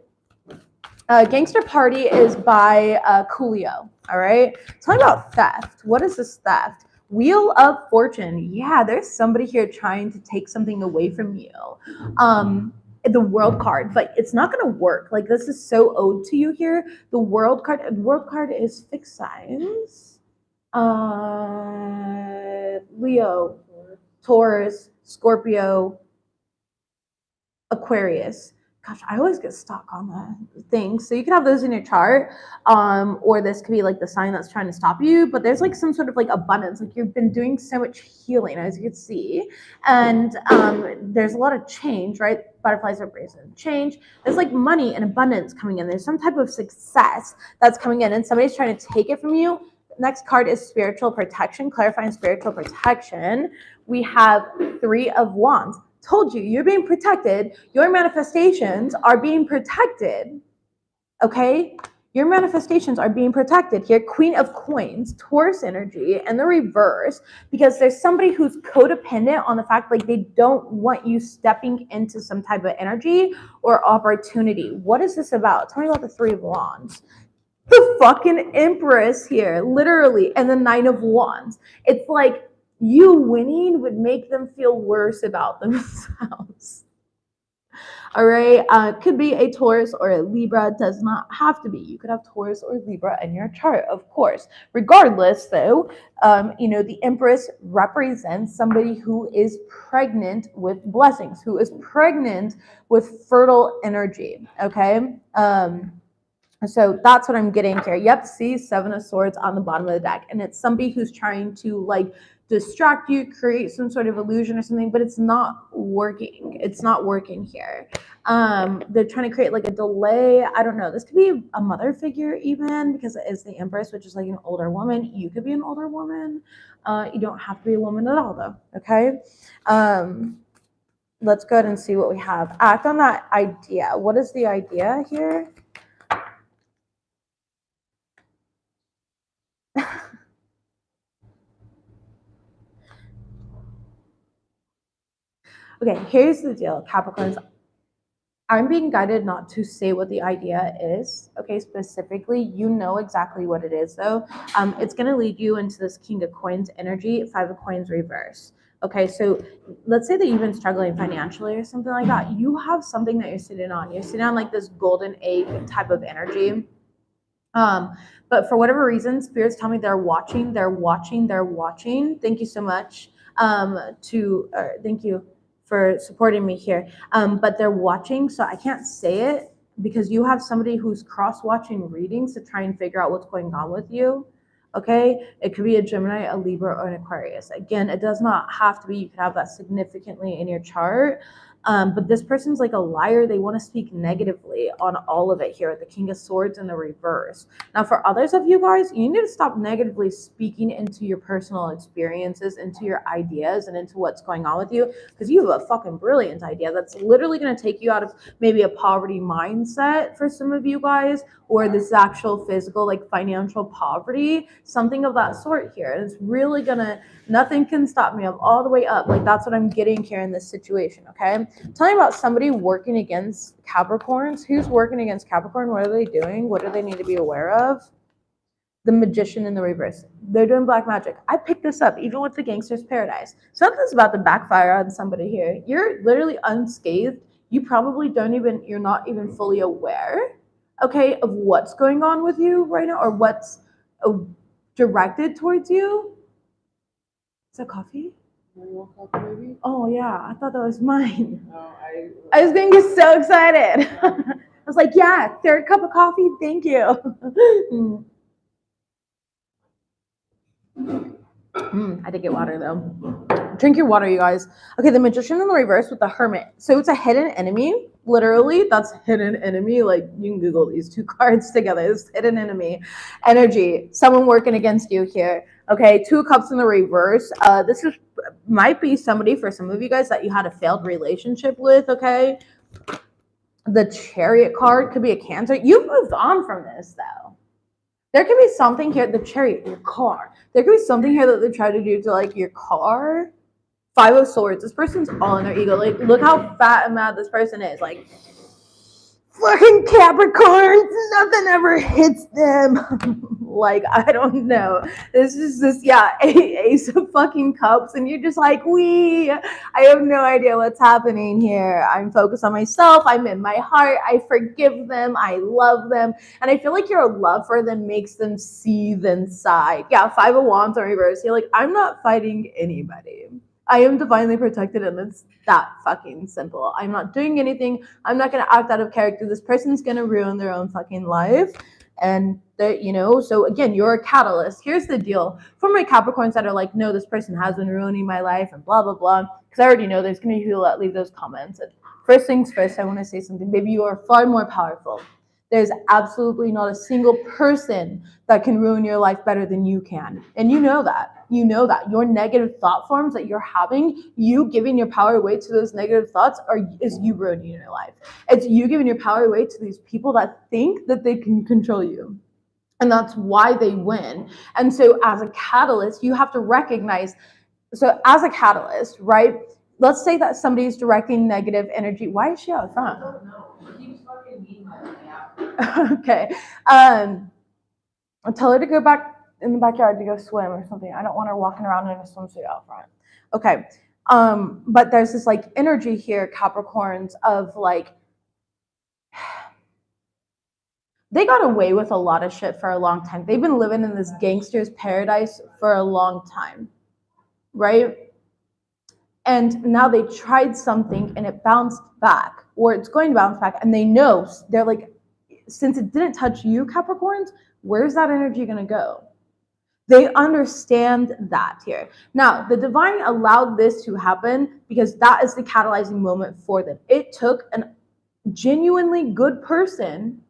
Gangster Party is by Coolio. All right. Talking about theft. What is this theft? Wheel of Fortune. Yeah, there's somebody here trying to take something away from you. The World card, but it's not gonna work. Like, this is so owed to you here. The World card is fixed signs. Leo, Taurus, Scorpio, Aquarius. Gosh, I always get stuck on the things. So you could have those in your chart, or this could be like the sign that's trying to stop you. But there's like some sort of like abundance. Like, you've been doing so much healing, as you can see, and there's a lot of change, right? Butterflies represent change. There's like money and abundance coming in. There's some type of success that's coming in, and somebody's trying to take it from you. Next card is spiritual protection, clarifying spiritual protection. We have 3 of Wands. Told you, you're being protected. Your manifestations are being protected. Okay? Your manifestations are being protected here. Queen of Coins, Taurus energy, and the reverse, because there's somebody who's codependent on the fact like they don't want you stepping into some type of energy or opportunity. What is this about? Tell me about the 3 of Wands. The fucking Empress here, literally, and the 9 of Wands. It's like, you winning would make them feel worse about themselves. All right. Could be a Taurus or a Libra. Does not have to be. You could have Taurus or Libra in your chart, of course. Regardless, though, the Empress represents somebody who is pregnant with blessings, who is pregnant with fertile energy. Okay. So that's what I'm getting here. Yep, see 7 of Swords on the bottom of the deck. And it's somebody who's trying to like distract you, create some sort of illusion or something, but it's not working. It's not working here. They're trying to create like a delay. I don't know. This could be a mother figure even, because it is the Empress, which is like an older woman. You could be an older woman. You don't have to be a woman at all though. Okay. Let's go ahead and see what we have. Act on that idea. What is the idea here? Okay, here's the deal, Capricorns. I'm being guided not to say what the idea is, okay, specifically. You know exactly what it is, though. It's going to lead you into this King of Coins energy, 5 of Coins reverse. Okay, so let's say that you've been struggling financially or something like that. You have something that you're sitting on. You're sitting on like this golden egg type of energy. But for whatever reason, spirits tell me they're watching. Thank you so much. Thank you for supporting me here. But they're watching, so I can't say it because you have somebody who's cross-watching readings to try and figure out what's going on with you. Okay, it could be a Gemini, a Libra, or an Aquarius. Again, it does not have to be. You could have that significantly in your chart. But this person's like a liar. They want to speak negatively on all of it here with the King of Swords in the reverse. Now, for others of you guys, you need to stop negatively speaking into your personal experiences, into your ideas, and into what's going on with you, because you have a fucking brilliant idea that's literally going to take you out of maybe a poverty mindset for some of you guys, or this actual physical, like financial poverty, something of that sort here. And it's really gonna, nothing can stop me. I'm all the way up. Like, that's what I'm getting here in this situation, okay? Tell me about somebody working against Capricorns. Who's working against Capricorn? What are they doing? What do they need to be aware of? The Magician in the reverse. They're doing black magic. I picked this up even with the Gangster's Paradise. Something's about to backfire on somebody here. You're literally unscathed. You probably you're not even fully aware, okay, of what's going on with you right now, or what's directed towards you. Is that coffee? Oh yeah, I thought that was mine. No, I was gonna get so excited. I was like, yeah, 3rd cup of coffee, thank you. I did get water though. Drink your water, you guys. Okay, the Magician in the reverse with the Hermit. So it's a hidden enemy. Literally, that's hidden enemy. Like, you can Google these 2 cards together. It's hidden enemy energy. Someone working against you here. Okay, 2 cups in the reverse. This might be somebody for some of you guys that you had a failed relationship with. Okay, the Chariot card could be a Cancer. You've moved on from this though. There could be something here, the Chariot, your car. There could be something here that they try to do to like your car. 5 of Swords. This person's all in their ego. Like, look how fat and mad this person is. Like, fucking Capricorns, nothing ever hits them. Like, I don't know. This is just, yeah, Ace of fucking Cups, and you're just like, I have no idea what's happening here. I'm focused on myself. I'm in my heart. I forgive them. I love them. And I feel like your love for them makes them seethe inside. Yeah, Five of Wands in reverse. You're like, I'm not fighting anybody. I am divinely protected, and it's that fucking simple. I'm not doing anything. I'm not gonna act out of character. This person's gonna ruin their own fucking life. And so again, you're a catalyst. Here's the deal. For my Capricorns that are like, no, this person has been ruining my life and blah, blah, blah. Because I already know there's gonna be people that leave those comments. And first things first, I want to say something. Baby, you are far more powerful. There's absolutely not a single person that can ruin your life better than you can. And you know that. You know that. Your negative thought forms that you're having, you giving your power away to those negative thoughts is you ruining your life. It's you giving your power away to these people that think that they can control you. And that's why they win. And so as a catalyst, you have to recognize, so as a catalyst, right? Let's say that somebody's directing negative energy. Why is she out front? I don't know. She keeps fucking mean by me. Okay. Tell her to go back in the backyard to go swim or something. I don't want her walking around in a swimsuit out front. Okay. But there's this like energy here, Capricorns, of like, they got away with a lot of shit for a long time. They've been living in this gangster's paradise for a long time, right? And now they tried something and it bounced back, or it's going to bounce back. And they know, they're like, since it didn't touch you, Capricorns, where's that energy going to go? They understand that here. Now, the divine allowed this to happen because that is the catalyzing moment for them. It took a genuinely good person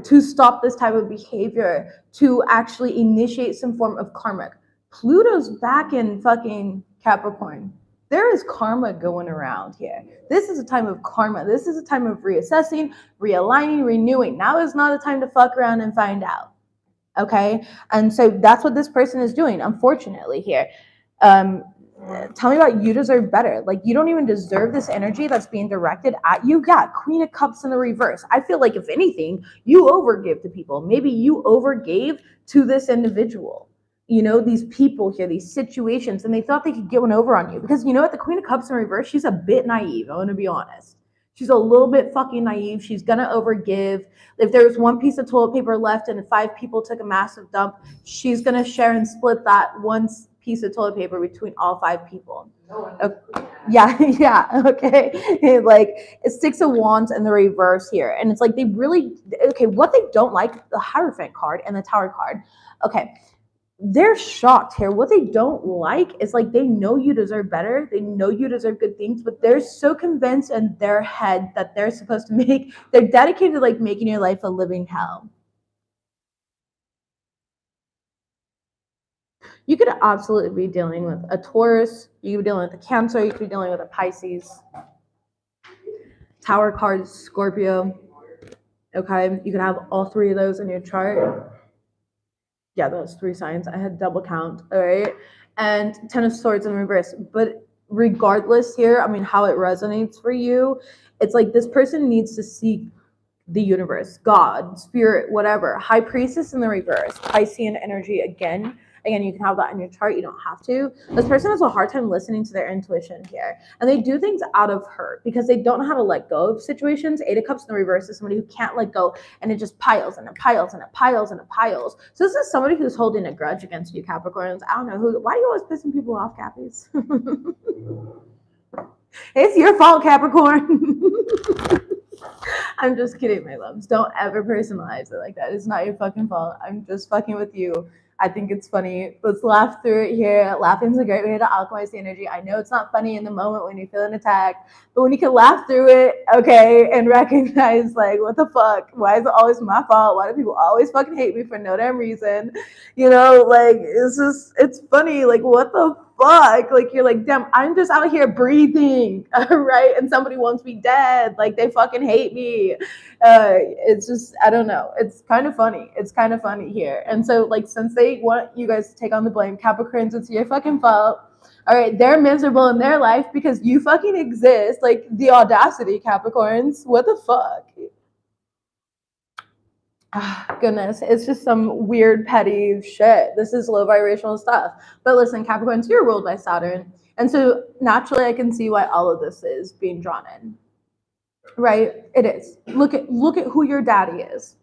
to stop this type of behavior, to actually initiate some form of karma. Pluto's back in fucking Capricorn. There is karma going around here. This is a time of karma. This is a time of reassessing, realigning, renewing. Now is not a time to fuck around and find out. Okay? And so that's what this person is doing, unfortunately, here. Tell me about you deserve better. Like, you don't even deserve this energy that's being directed at you. Yeah, Queen of Cups in the reverse. I feel like, if anything, you overgive to people. Maybe you overgave to this individual. These people here, these situations, and they thought they could get one over on you. Because you know what? The Queen of Cups in reverse, she's a bit naive. I'm going to be honest. She's a little bit fucking naive. She's going to overgive. If there was one piece of toilet paper left and 5 people took a massive dump, she's going to share and split that one piece of toilet paper between all 5 people. Okay. Yeah, okay. Like, it's 6 of Wands in the reverse here. And it's like they really, okay, what they don't like, the Hierophant card and the Tower card, okay, they're shocked here. What they don't like is, like, they know you deserve better. They know you deserve good things, but they're so convinced in their head that they're supposed to they're dedicated to, like, making your life a living hell. You could absolutely be dealing with a Taurus. You could be dealing with a Cancer. You could be dealing with a Pisces. Tower card, Scorpio. Okay, you could have all 3 of those in your chart. Yeah, those 3 signs. I had double count. All right, and 10 of Swords in reverse. But regardless here, I mean, how it resonates for you, it's like this person needs to seek the universe, God, spirit, whatever. High Priestess in the reverse. Piscean energy again. Again, you can have that in your chart. You don't have to. This person has a hard time listening to their intuition here. And they do things out of hurt because they don't know how to let go of situations. 8 of Cups in the reverse is somebody who can't let go, and it just piles and it piles and it piles and it piles. So this is somebody who's holding a grudge against you, Capricorns. I don't know who. Why are you always pissing people off, Cappies? It's your fault, Capricorn. I'm just kidding, my loves. Don't ever personalize it like that. It's not your fucking fault. I'm just fucking with you. I think it's funny. Let's laugh through it here. Laughing's a great way to alchemize the energy. I know it's not funny in the moment when you're feeling attacked, but when you can laugh through it, okay, and recognize, like, what the fuck? Why is it always my fault? Why do people always fucking hate me for no damn reason? Like, it's funny. Like, what the fuck? Like, you're like, damn, I'm just out here breathing, right? And somebody wants me dead. Like, they fucking hate me. It's just, I don't know. It's kind of funny. It's kind of funny here. And so, like, since they want you guys to take on the blame, Capricorns, it's your fucking fault. All right, they're miserable in their life because you fucking exist. Like, the audacity, Capricorns. What the fuck? Goodness, it's just some weird petty shit. This is low vibrational stuff. But listen, Capricorns, you're ruled by Saturn. And so naturally I can see why all of this is being drawn in. Right? It is. Look at who your daddy is.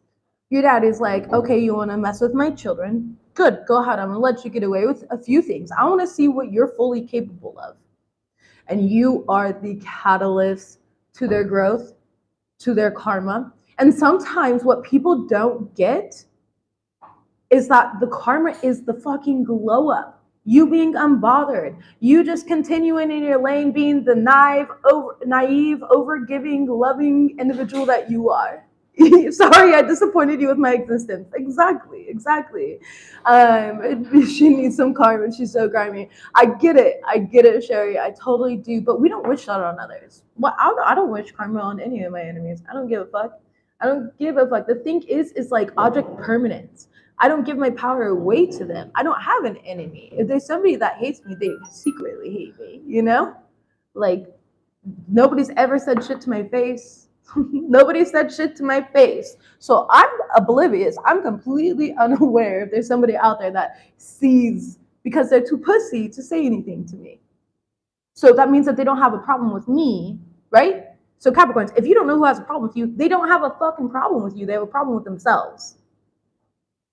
Your daddy's like, okay, you want to mess with my children? Good, go ahead. I'm gonna let you get away with a few things. I want to see what you're fully capable of. And you are the catalyst to their growth, to their karma. And sometimes what people don't get is that the karma is the fucking glow up. You being unbothered. You just continuing in your lane being the naive, over-giving, loving individual that you are. Sorry, I disappointed you with my existence. Exactly. She needs some karma. She's so grimy. I get it, Sherry. I totally do. But we don't wish that on others. Well, I don't wish karma on any of my enemies. I don't give a fuck. The thing is like object permanence. I don't give my power away to them. I don't have an enemy. If there's somebody that hates me, they secretly hate me, you know? Like, nobody's ever said shit to my face. Nobody said shit to my face. So I'm oblivious. I'm completely unaware if there's somebody out there that sees, because they're too pussy to say anything to me. So that means that they don't have a problem with me, right? So Capricorns, if you don't know who has a problem with you, they don't have a fucking problem with you. They have a problem with themselves.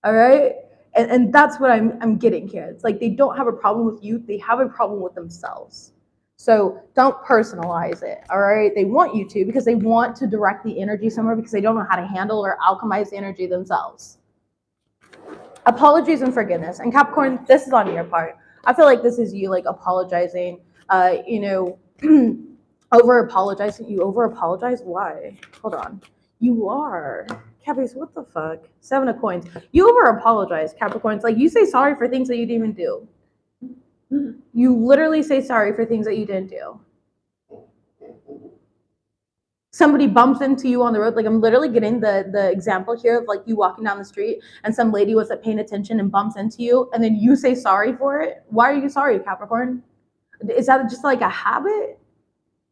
All right? And that's what I'm getting here. It's like they don't have a problem with you. They have a problem with themselves. So don't personalize it, all right? They want you to because they want to direct the energy somewhere because they don't know how to handle or alchemize the energy themselves. Apologies and forgiveness. And Capricorn, this is on your part. I feel like this is you like apologizing, over apologizing. You over apologize? Why? Hold on. You are. Cappies, what the fuck? 7 of coins. You over apologize, Capricorns. Like you say sorry for things that you didn't even do. You literally say sorry for things that you didn't do. Somebody bumps into you on the road. Like I'm literally getting the example here of like you walking down the street and some lady wasn't paying attention and bumps into you and then you say sorry for it. Why are you sorry, Capricorn? Is that just like a habit?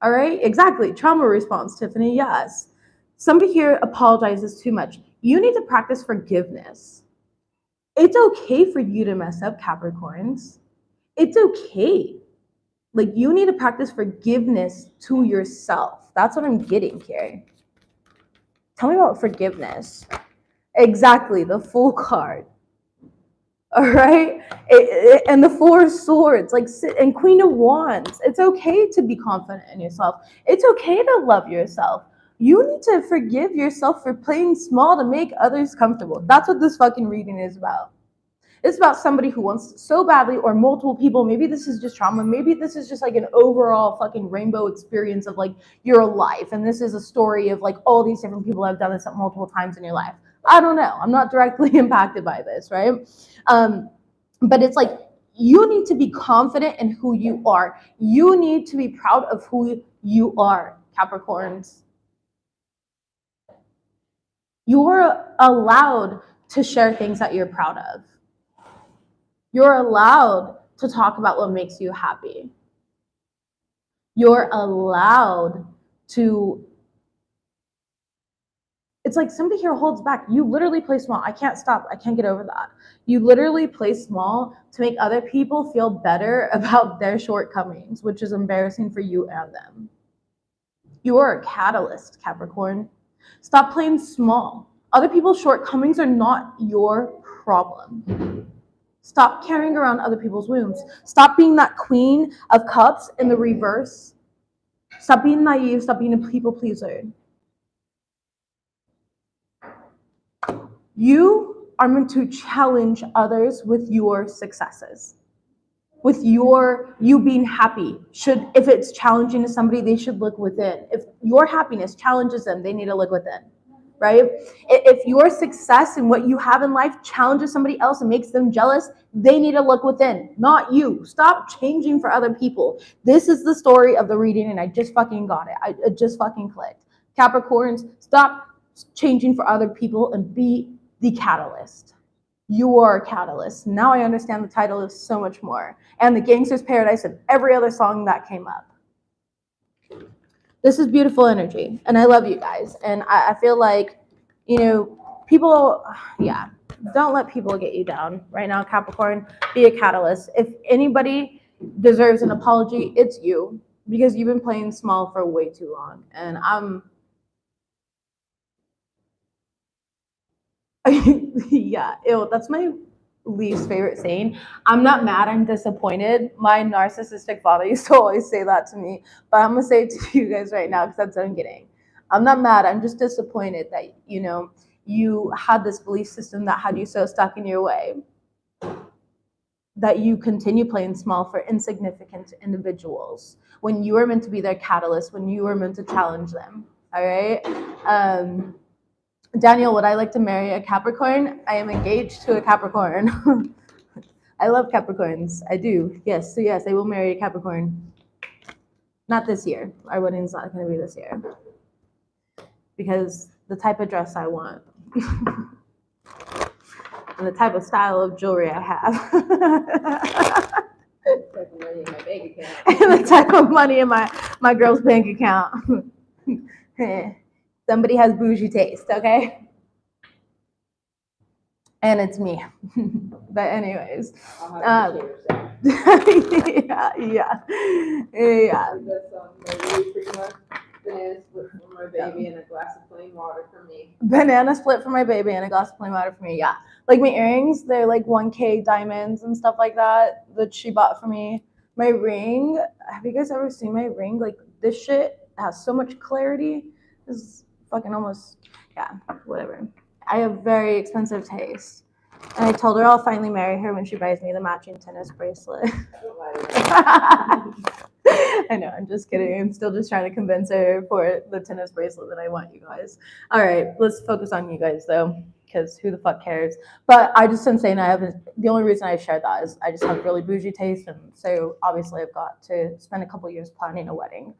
All right, exactly. Trauma response, Tiffany, yes. Somebody here apologizes too much. You need to practice forgiveness. It's okay for you to mess up, Capricorns. It's okay. Like you need to practice forgiveness to yourself. That's what I'm getting here. Tell me about forgiveness. Exactly, the Fool card. All right, and the 4 of Swords, like and Queen of Wands. It's okay to be confident in yourself. It's okay to love yourself. You need to forgive yourself for playing small to make others comfortable. That's what this fucking reading is about. It's about somebody who wants so badly, or multiple people. Maybe this is just trauma. Maybe this is just like an overall fucking rainbow experience of like your life. And this is a story of like all these different people have done this multiple times in your life. I don't know. I'm not directly impacted by this, right? But it's like you need to be confident in who you are. You need to be proud of who you are, Capricorns. You're allowed to share things that you're proud of. You're allowed to talk about what makes you happy. You're allowed to. It's like somebody here holds back. You literally play small. I can't stop. I can't get over that. You literally play small to make other people feel better about their shortcomings, which is embarrassing for you and them. You are a catalyst, Capricorn. Stop playing small. Other people's shortcomings are not your problem. Stop carrying around other people's wounds. Stop being that Queen of Cups in the reverse. Stop being naive. Stop being a people pleaser. You are meant to challenge others with your successes, with you being happy. If it's challenging to somebody, they should look within. If your happiness challenges them, they need to look within, right? If your success and what you have in life challenges somebody else and makes them jealous, they need to look within, not you. Stop changing for other people. This is the story of the reading, and I just fucking got it. It just fucking clicked. Capricorns, stop changing for other people and be the catalyst. You are a catalyst. Now I understand the title is so much more. And the Gangster's Paradise and every other song that came up. This is beautiful energy. And I love you guys. And I feel like, people, yeah, don't let people get you down right now, Capricorn. Be a catalyst. If anybody deserves an apology, it's you, because you've been playing small for way too long. And yeah, ew, that's my least favorite saying. I'm not mad, I'm disappointed. My narcissistic father used to always say that to me, but I'm gonna say it to you guys right now because that's what I'm getting. I'm not mad, I'm just disappointed that, you had this belief system that had you so stuck in your way that you continue playing small for insignificant individuals when you were meant to be their catalyst, when you were meant to challenge them. All right. Daniel, would I like to marry a Capricorn? I am engaged to a Capricorn. I love Capricorns. I do. Yes. So yes, I will marry a Capricorn. Not this year. Our wedding's not going to be this year because the type of dress I want and the type of style of jewelry I have. And the type of money in my girl's bank account. Somebody has bougie taste, okay? And it's me. But anyways, yeah. Banana split for my baby and a glass of plain water for me. Banana split for my baby and a glass of plain water for me. Yeah, like my earrings, they're like 1K diamonds and stuff like that she bought for me. My ring, have you guys ever seen my ring? Like this shit has so much clarity. This is fucking almost, yeah, whatever. I have very expensive taste. And I told her I'll finally marry her when she buys me the matching tennis bracelet. I know, I'm just kidding. I'm still just trying to convince her for the tennis bracelet that I want, you guys. All right, let's focus on you guys though, because who the fuck cares? But I just am saying the only reason I shared that is I just have really bougie taste, and so obviously I've got to spend a couple years planning a wedding.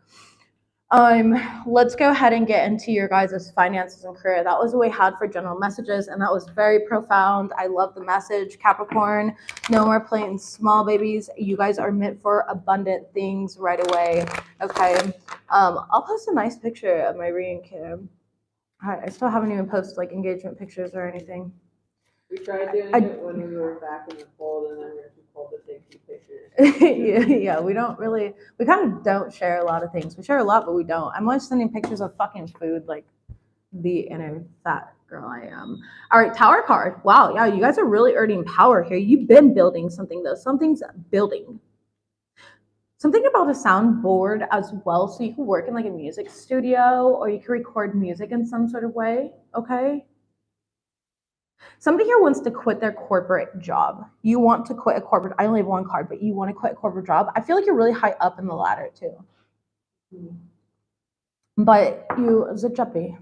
Let's go ahead and get into your guys' finances and career. That was what we had for general messages, and that was very profound. I love the message. Capricorn, no more playing small babies. You guys are meant for abundant things right away. Okay. I'll post a nice picture of my ring cam. I still haven't even posted like engagement pictures or anything. We tried doing it when we were back in the fold, and then we were too cold to take two pictures. Yeah, we kind of don't share a lot of things. We share a lot, but we don't. I'm always sending pictures of fucking food, like the inner fat girl I am. All right, Tower card. Wow, yeah, you guys are really earning power here. You've been building something though. Something's building. Something about a soundboard as well, so you can work in like a music studio or you can record music in some sort of way. Okay. Somebody here wants to quit their corporate job. You want to quit a corporate, I only have one card, but you want to quit a corporate job. I feel like you're really high up in the ladder too. But you, Zachapi.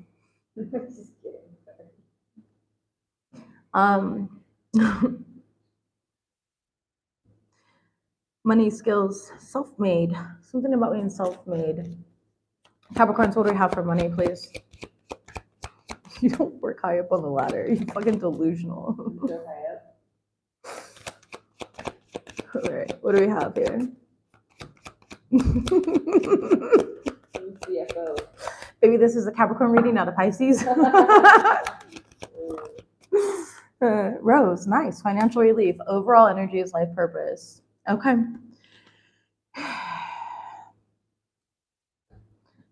Money, skills, self-made. Something about being self-made. Capricorns, what do we have for money, please? You don't work high up on the ladder. You're fucking delusional. All right, what do we have here? CFO. Maybe this is a Capricorn reading, not a Pisces. Rose, nice. Financial relief. Overall energy is life purpose. Okay.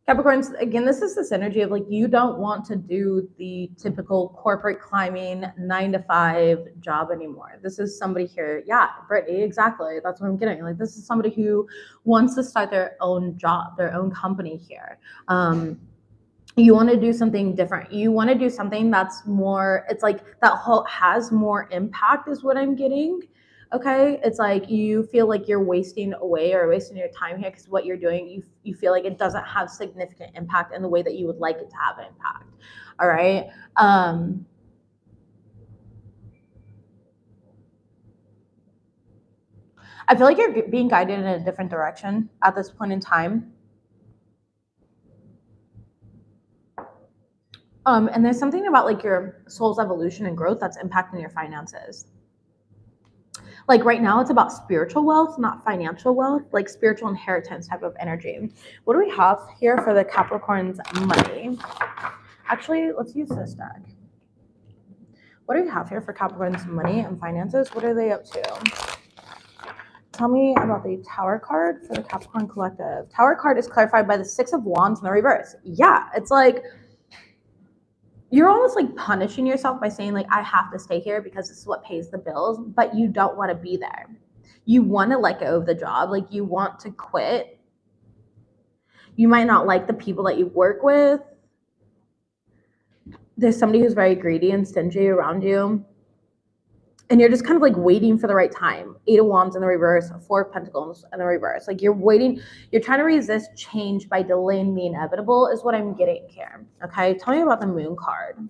Capricorns, again, this is this energy of like you don't want to do the typical corporate climbing 9-to-5 job anymore. This is somebody here, yeah, Brittany, exactly. That's what I'm getting. Like this is somebody who wants to start their own job, their own company here. You want to do something different. You want to do something that's more, it's like that whole has more impact is what I'm getting. Okay, it's like you feel like you're wasting away or wasting your time here because what you're doing, you feel like it doesn't have significant impact in the way that you would like it to have an impact. All right. I feel like you're being guided in a different direction at this point in time. And there's something about like your soul's evolution and growth that's impacting your finances. Like right now, it's about spiritual wealth, not financial wealth, like spiritual inheritance type of energy. What do we have here for the Capricorn's money? Actually, let's use this deck. What do we have here for Capricorn's money and finances? What are they up to? Tell me about the Tower card for the Capricorn Collective. Tower card is clarified by the Six of Wands in the reverse. Yeah, it's like you're almost like punishing yourself by saying like, I have to stay here because this is what pays the bills, but you don't want to be there. You want to let go of the job. Like you want to quit. You might not like the people that you work with. There's somebody who's very greedy and stingy around you. And you're just kind of like waiting for the right time. 8 of Wands in the reverse, 4 of Pentacles in the reverse. Like you're waiting, you're trying to resist change by delaying the inevitable is what I'm getting here. Okay, tell me about the Moon card.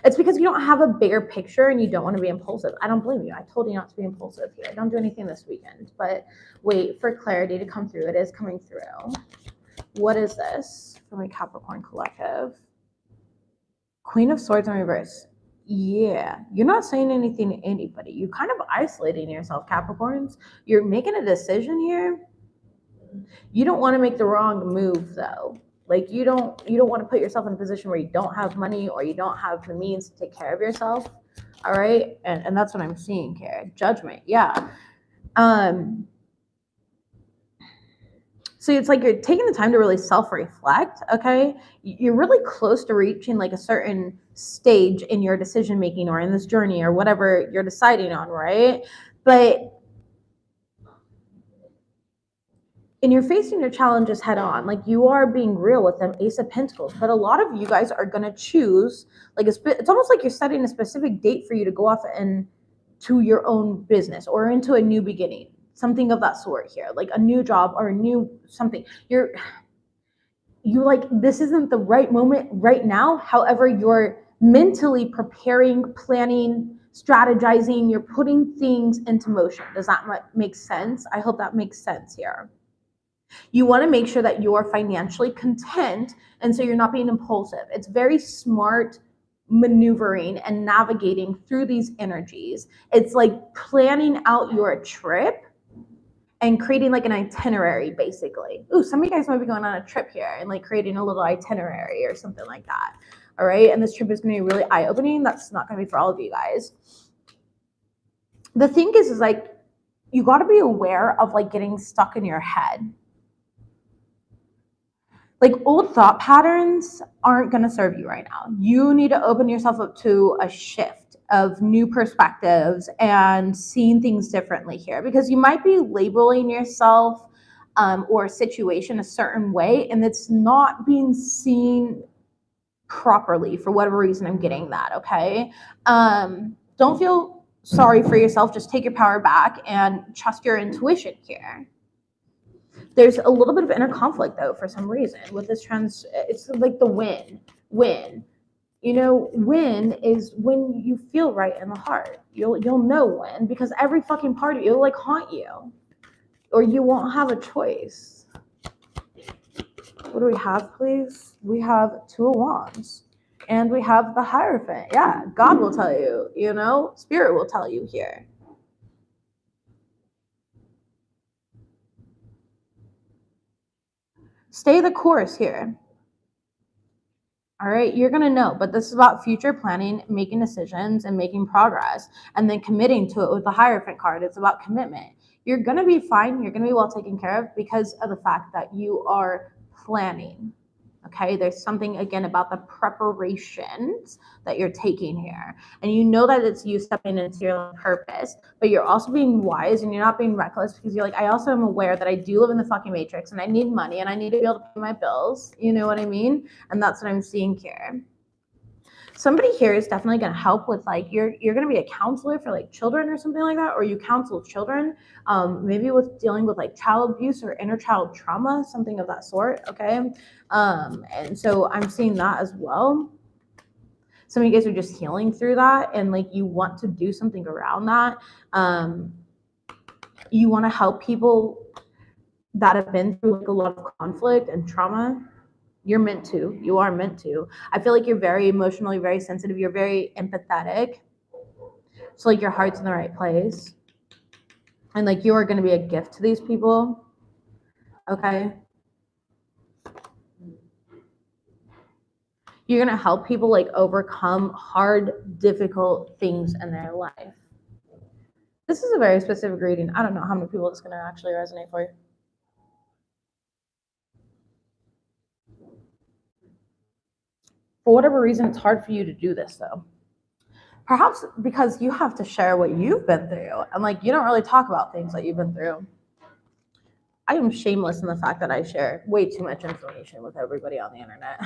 It's because you don't have a bigger picture and you don't want to be impulsive. I don't blame you. I told you not to be impulsive here. Don't do anything this weekend, but wait for clarity to come through. It is coming through. What is this for my Capricorn Collective? Queen of Swords in reverse. Yeah, you're not saying anything to anybody. You're kind of isolating yourself, Capricorns. You're making a decision here. You don't want to make the wrong move though. Like you don't want to put yourself in a position where you don't have money or you don't have the means to take care of yourself. All right? And that's what I'm seeing here. Judgment. Yeah. So it's like you're taking the time to really self-reflect, okay? You're really close to reaching like a certain stage in your decision making or in this journey or whatever you're deciding on, right? But and you're facing your challenges head on, like you are being real with them, Ace of Pentacles. But a lot of you guys are going to choose, like it's almost like you're setting a specific date for you to go off and to your own business or into a new beginning. Something of that sort here, like a new job or a new something. You're like, this isn't the right moment right now. However, you're mentally preparing, planning, strategizing. You're putting things into motion. Does that make sense? I hope that makes sense here. You want to make sure that you're financially content, and so you're not being impulsive. It's very smart maneuvering and navigating through these energies. It's like planning out your trip and creating like an itinerary, basically. Ooh, some of you guys might be going on a trip here and like creating a little itinerary or something like that. All right, and this trip is going to be really eye-opening. That's not going to be for all of you guys. The thing is like you got to be aware of like getting stuck in your head. Like old thought patterns aren't going to serve you right now. You need to open yourself up to a shift of new perspectives and seeing things differently here, because you might be labeling yourself or a situation a certain way and it's not being seen properly for whatever reason. I'm getting that. Okay. Don't feel sorry for yourself. Just take your power back and trust your intuition here. There's a little bit of inner conflict though for some reason with this it's like the win. You know, win is when you feel right in the heart. You'll know when, because every fucking part of you will like haunt you, or you won't have a choice. What do we have, please? We have 2 of Wands, and we have the Hierophant. Yeah, God will tell you. You know, Spirit will tell you here. Stay the course here. All right, you're going to know, but this is about future planning, making decisions, and making progress, and then committing to it with the Hierophant card. It's about commitment. You're going to be fine. You're going to be well taken care of because of the fact that you are planning. Okay, there's something again about the preparations that you're taking here, and you know that it's you stepping into your purpose, but you're also being wise and you're not being reckless, because you're like, I also am aware that I do live in the fucking matrix and I need money and I need to be able to pay my bills. You know what I mean? And that's what I'm seeing here. Somebody here is definitely going to help with like you're going to be a counselor for like children or something like that, or you counsel children, maybe with dealing with like child abuse or inner child trauma, something of that sort. Okay, and so I'm seeing that as well. Some of you guys are just healing through that, and like you want to do something around that. You want to help people that have been through like a lot of conflict and trauma. You're meant to. You are meant to. I feel like you're very emotionally, very sensitive. You're very empathetic. So like your heart's in the right place. And like you are going to be a gift to these people. Okay. You're going to help people like overcome hard, difficult things in their life. This is a very specific reading. I don't know how many people it's going to actually resonate for you. For whatever reason, it's hard for you to do this though. Perhaps because you have to share what you've been through, and like you don't really talk about things that you've been through. I am shameless in the fact that I share way too much information with everybody on the internet.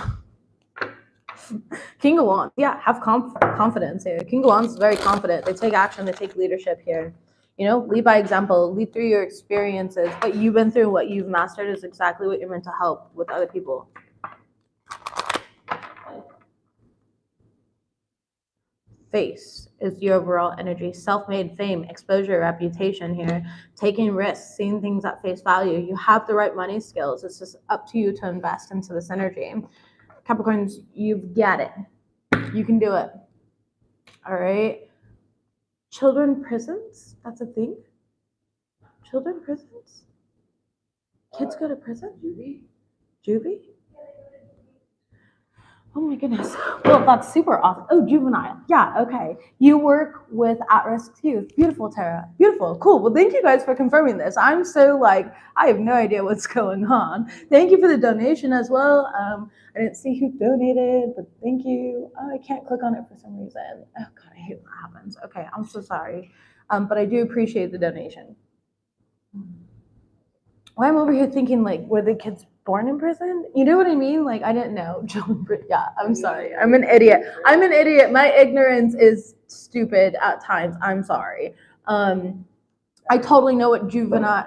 King of Wands, yeah, have confidence here. King of Wands is very confident. They take action, they take leadership here. You know, lead by example, lead through your experiences. What you've been through, what you've mastered is exactly what you're meant to help with other people. Face is your overall energy. Self-made fame, exposure, reputation here. Taking risks, seeing things at face value. You have the right money skills. It's just up to you to invest into this energy. Capricorns, you've got it. You can do it. All right. Children prisons? That's a thing? Children prisons? Kids go to prison? Juvie? Oh my goodness. Well, that's super awesome. Oh, juvenile. Yeah, okay. You work with at-risk youth. Beautiful, Tara. Beautiful. Cool. Well, thank you guys for confirming this. I'm so like, I have no idea what's going on. Thank you for the donation as well. I didn't see who donated, but thank you. Oh, I can't click on it for some reason. Oh God, I hate when that happens. Okay, I'm so sorry. But I do appreciate the donation. Why I'm over here thinking like, were the kids born in prison? You know what I mean? Like, I didn't know. Yeah, I'm sorry. I'm an idiot. I'm an idiot. My ignorance is stupid at times. I'm sorry. I totally know what juvenile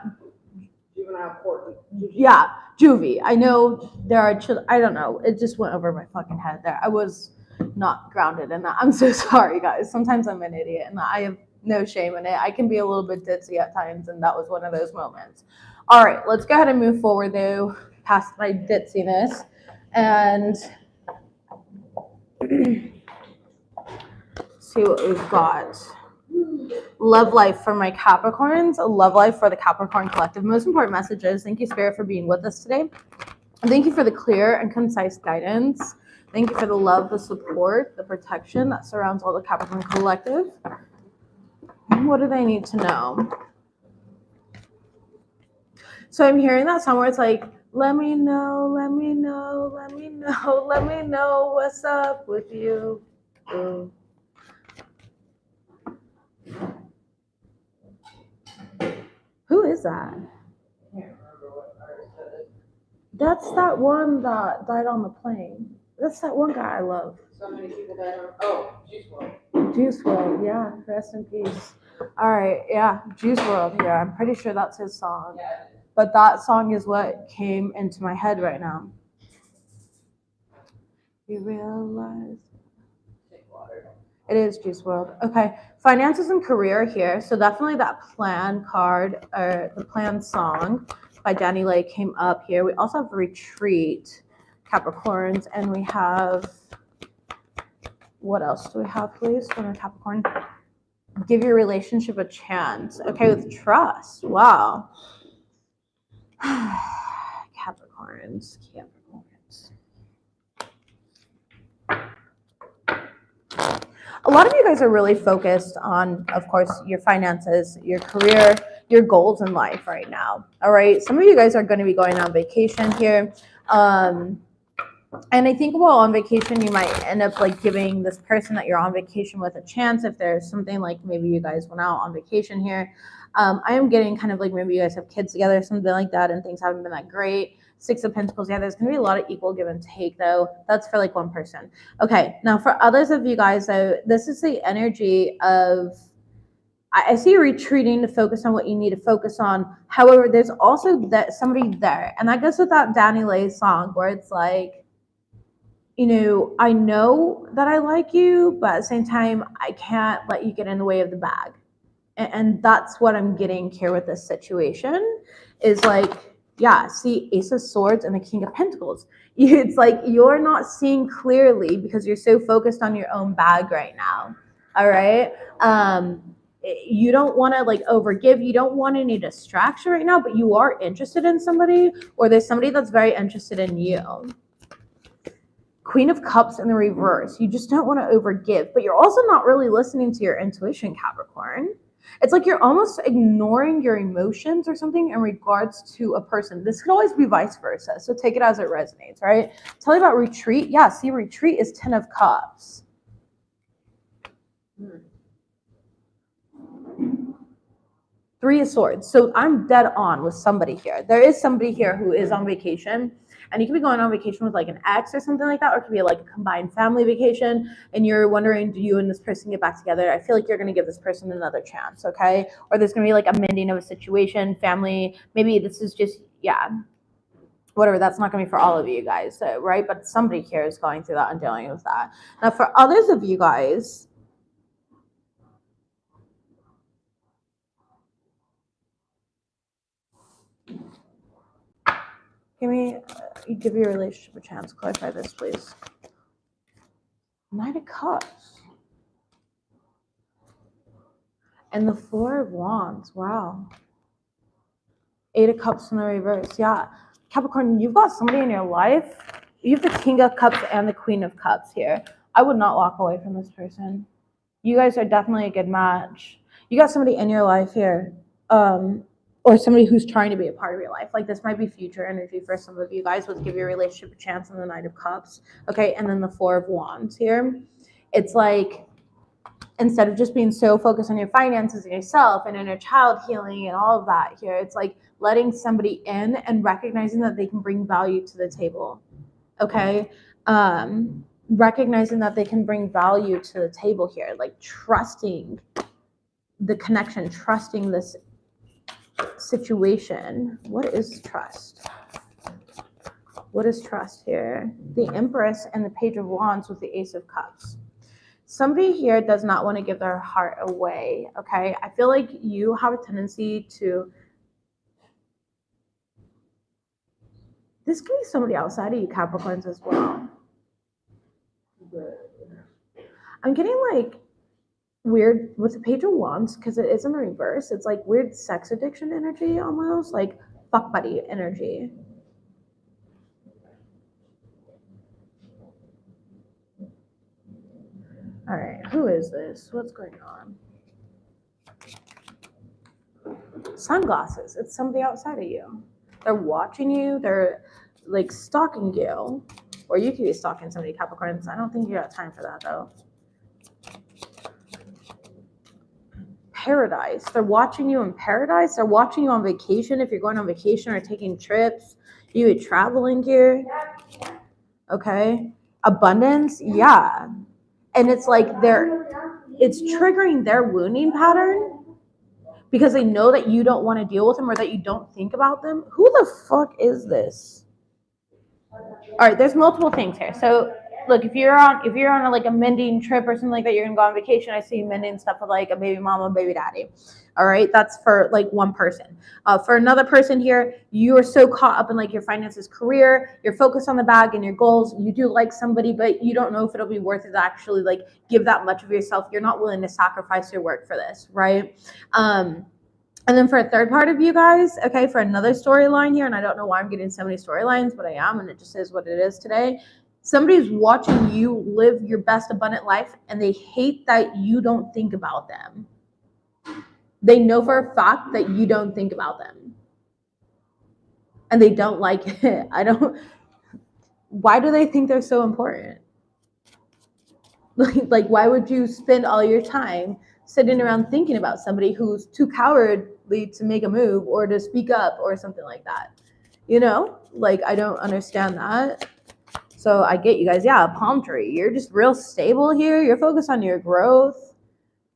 court. Yeah, juvie. I know there are children. I don't know. It just went over my fucking head there. I was not grounded in that. I'm so sorry, guys. Sometimes I'm an idiot, and I have no shame in it. I can be a little bit ditzy at times, and that was one of those moments. All right, let's go ahead and move forward, though, past my ditziness, and see what we've got. Love life for my Capricorns, love life for the Capricorn collective. Most important messages. Thank you, Spirit, for being with us today. Thank you for the clear and concise guidance. Thank you for the love, the support, the protection that surrounds all the Capricorn collective. What do they need to know? So I'm hearing that somewhere it's like, let me know, let me know, let me know, let me know what's up with you. Ooh. Who is that? I can't remember what artist that is. That's that one that died on the plane. That's that one guy I love. So many people died on. Juice WRLD. Juice WRLD, yeah. Rest in peace. All right, yeah. Juice WRLD, yeah. I'm pretty sure that's his song. Yeah. But that song is what came into my head right now. You realize. Take water. It is Juice WRLD. Okay, finances and career here. So definitely that plan card or the plan song by Danny Lay came up here. We also have retreat, Capricorns, and we have, what else do we have, please, from a Capricorn? Give your relationship a chance. Okay, with trust. Wow. Capricorns. A lot of you guys are really focused on, of course, your finances, your career, your goals in life right now. All right. Some of you guys are going to be going on vacation here. And I think while on vacation, you might end up like giving this person that you're on vacation with a chance if there's something like maybe you guys went out on vacation here. I am getting kind of like maybe you guys have kids together or something like that and things haven't been that great. Six of Pentacles, yeah, there's going to be a lot of equal give and take, though. That's for, like, one person. Okay, now for others of you guys, though, this is the energy of, I see you retreating to focus on what you need to focus on. However, there's also that somebody there, and that goes with that Danny Lay song where it's like, you know, I know that I like you, but at the same time, I can't let you get in the way of the bag. And that's what I'm getting here with this situation is like, yeah, see Ace of Swords and the King of Pentacles. It's like you're not seeing clearly because you're so focused on your own bag right now. All right. You don't want to like overgive. You don't want any distraction right now, but you are interested in somebody or there's somebody that's very interested in you. Queen of Cups in the reverse. You just don't want to overgive, but you're also not really listening to your intuition, Capricorn. It's like you're almost ignoring your emotions or something in regards to a person. This could always be vice versa, so take it as it resonates, right? Tell you about retreat. Yeah, see, retreat is 10 of Cups. Three of Swords. So I'm dead on with somebody here. There is somebody here who is on vacation, and you could be going on vacation with like an ex or something like that, or it could be like a combined family vacation, and you're wondering, do you and this person get back together? I feel like you're going to give this person another chance, okay? Or there's going to be like a mending of a situation, family. Maybe this is just, yeah, whatever. That's not going to be for all of you guys, right? But somebody here is going through that and dealing with that. Now, for others of you guys, give your relationship a chance. Clarify this, please. Knight of Cups. And the Four of Wands. Wow. Eight of Cups in the reverse. Yeah. Capricorn, you've got somebody in your life. You have the King of Cups and the Queen of Cups here. I would not walk away from this person. You guys are definitely a good match. You got somebody in your life here. Or somebody who's trying to be a part of your life. Like this might be future energy for some of you guys. Let's give your relationship a chance on the Knight of Cups. Okay, and then the Four of Wands here. It's like, instead of just being so focused on your finances and yourself and inner child healing and all of that here, it's like letting somebody in and recognizing that they can bring value to the table. Okay? Recognizing that they can bring value to the table here. Like trusting the connection, trusting this situation. What is trust? What is trust here? The Empress and the Page of Wands with the Ace of Cups. Somebody here does not want to give their heart away, okay? I feel like you have a tendency to... This can be somebody outside of you, Capricorns, as well. I'm getting like weird with the Page of Wands, because it is in the reverse. It's like weird sex addiction energy almost, like fuck buddy energy. All right, who is this? What's going on? Sunglasses. It's somebody outside of you. They're watching you. They're like stalking you. Or you could be stalking somebody, Capricorns. I don't think you got time for that, though. Paradise. They're watching you in paradise. They're watching you on vacation if you're going on vacation or taking trips. You be traveling here. Okay. Abundance. Yeah. And it's like it's triggering their wounding pattern because they know that you don't want to deal with them or that you don't think about them. Who the fuck is this? All right, there's multiple things here. So look, if you're on like a mending trip or something like that, you're gonna go on vacation. I see you mending stuff with like a baby mama, baby daddy. All right, that's for like one person. For another person here, you are so caught up in like your finances, career, you're focused on the bag and your goals. You do like somebody, but you don't know if it'll be worth it to actually like give that much of yourself. You're not willing to sacrifice your work for this, right? And then for a third part of you guys, okay, for another storyline here, and I don't know why I'm getting so many storylines, but I am, and it just is what it is today. Somebody's watching you live your best abundant life, and they hate that you don't think about them. They know for a fact that you don't think about them. And they don't like it. Why do they think they're so important? Like, why would you spend all your time sitting around thinking about somebody who's too cowardly to make a move or to speak up or something like that? You know, like, I don't understand that. So I get you guys. Yeah, a palm tree. You're just real stable here. You're focused on your growth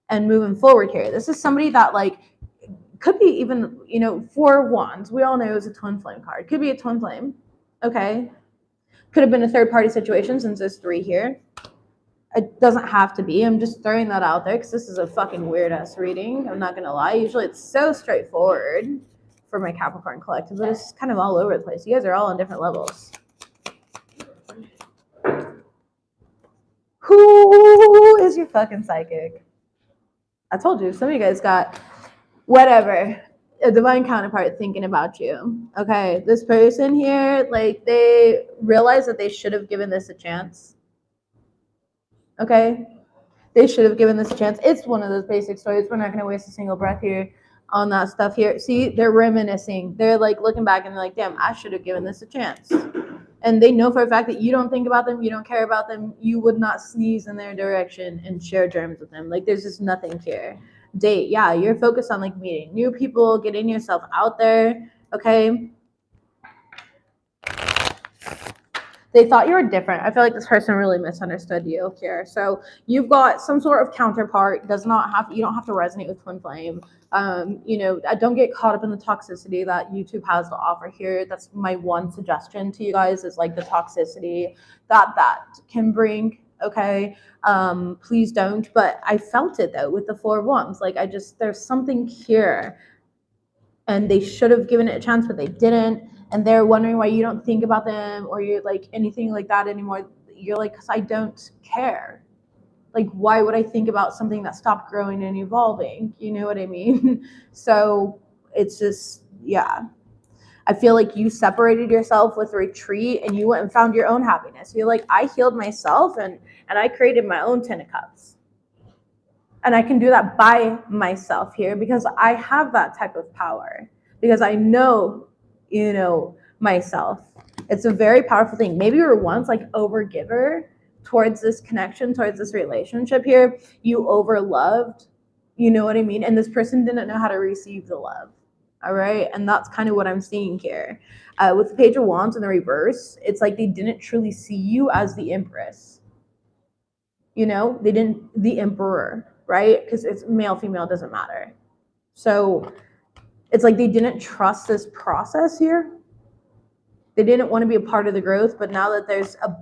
and moving forward here. This is somebody that like could be even, you know, Four of Wands. We all know it's a twin flame card. Could be a twin flame. Okay. Could have been a third party situation since there's three here. It doesn't have to be. I'm just throwing that out there because this is a fucking weird ass reading. I'm not gonna lie. Usually it's so straightforward for my Capricorn collective, but it's kind of all over the place. You guys are all on different levels. Who is your fucking psychic? I told you, some of you guys got whatever. a divine counterpart thinking about you. Okay, this person here, like, they realize that they should have given this a chance. Okay, they should have given this a chance. It's one of those basic stories. We're not going to waste a single breath here on that stuff here. See, they're reminiscing. They're like looking back and they're like, damn, I should have given this a chance. And they know for a fact that you don't think about them, you don't care about them, you would not sneeze in their direction and share germs with them. Like, there's just nothing here. Date, yeah, you're focused on like meeting new people, getting yourself out there, okay? They thought you were different. I feel like this person really misunderstood you here. So you've got some sort of counterpart. You don't have to resonate with twin flame. Don't get caught up in the toxicity that YouTube has to offer here. That's my one suggestion to you guys, is like the toxicity that can bring. Okay, please don't. But I felt it though with the Four of Wands. Like, there's something here, and they should have given it a chance, but they didn't. And they're wondering why you don't think about them or you're like anything like that anymore. You're like, because I don't care. Like, why would I think about something that stopped growing and evolving? You know what I mean? So it's just, yeah. I feel like you separated yourself with retreat and you went and found your own happiness. You're like, I healed myself and I created my own Ten of Cups. And I can do that by myself here because I have that type of power. Because I know, myself. It's a very powerful thing. Maybe you were once like overgiver towards this connection, towards this relationship here. You overloved, you know what I mean? And this person didn't know how to receive the love. All right. And that's kind of what I'm seeing here. With the Page of Wands in the reverse, it's like they didn't truly see you as the Empress. The Emperor, right? Because it's male, female, doesn't matter. So it's like they didn't trust this process here. They didn't want to be a part of the growth, but now that there's a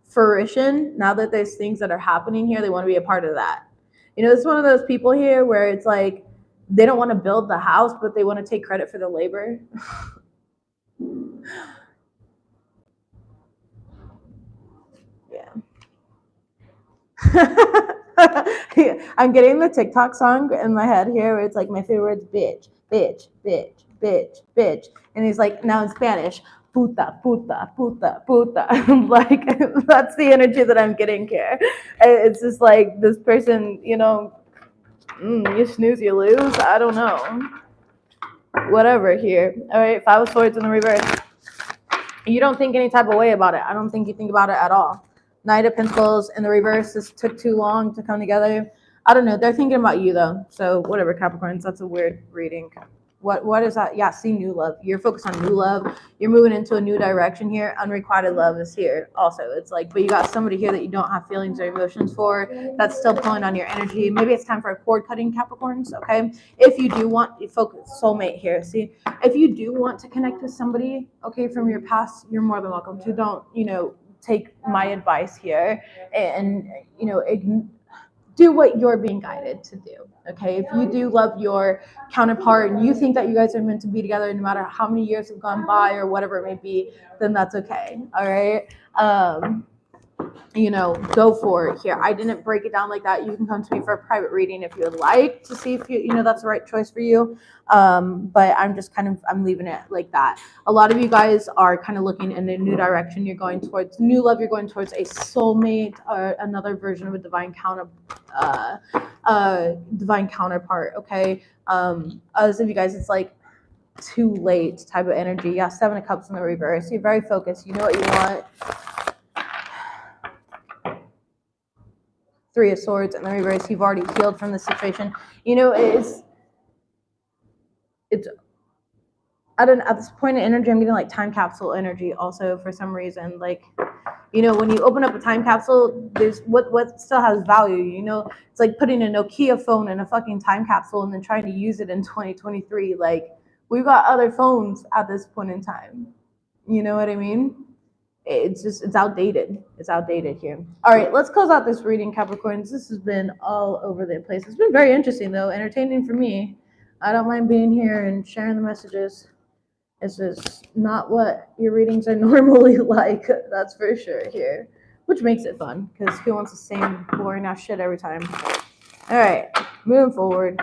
fruition, now that there's things that are happening here, they want to be a part of that. It's one of those people here where it's like they don't want to build the house, but they want to take credit for the labor. Yeah. I'm getting the TikTok song in my head here where it's like my favorite word's bitch, bitch, bitch, bitch, bitch. And he's like, now in Spanish, puta, puta, puta, puta. Like, that's the energy that I'm getting here. It's just like this person, you snooze, you lose. I don't know. Whatever here. All right, Five of Swords in the reverse. You don't think any type of way about it. I don't think you think about it at all. Knight of Pentacles in the reverse. This took too long to come together. I don't know. They're thinking about you though. So whatever, Capricorns. That's a weird reading. What is that? Yeah, see new love. You're focused on new love. You're moving into a new direction here. Unrequited love is here also. It's like, but you got somebody here that you don't have feelings or emotions for that's still pulling on your energy. Maybe it's time for a cord cutting, Capricorns, okay? If you do want, you focus, soulmate here. See, if you do want to connect with somebody, okay, from your past, you're more than welcome to. Don't, take my advice here and, do what you're being guided to do. Okay, if you do love your counterpart and you think that you guys are meant to be together no matter how many years have gone by or whatever it may be, then that's okay. All right. Go for it here. I didn't break it down like that. You can come to me for a private reading if you would like to see if that's the right choice for you. But I'm leaving it like that. A lot of you guys are kind of looking in a new direction. You're going towards new love. You're going towards a soulmate or another version of a divine counterpart. Okay. Others of you guys, it's like too late type of energy. Yeah, Seven of Cups in the reverse. You're very focused. You know what you want. Three of Swords in the reverse. You've already healed from the situation. At this point in energy, I'm getting like time capsule energy also for some reason. Like, when you open up a time capsule, there's what still has value. It's like putting a Nokia phone in a fucking time capsule and then trying to use it in 2023. Like, we've got other phones at this point in time. You know what I mean? It's outdated. It's outdated here. All right, let's close out this reading, Capricorns. This has been all over the place. It's been very interesting, though, entertaining for me. I don't mind being here and sharing the messages. It's just not what your readings are normally like, that's for sure here, which makes it fun, because who wants the same boring ass shit every time? All right, moving forward.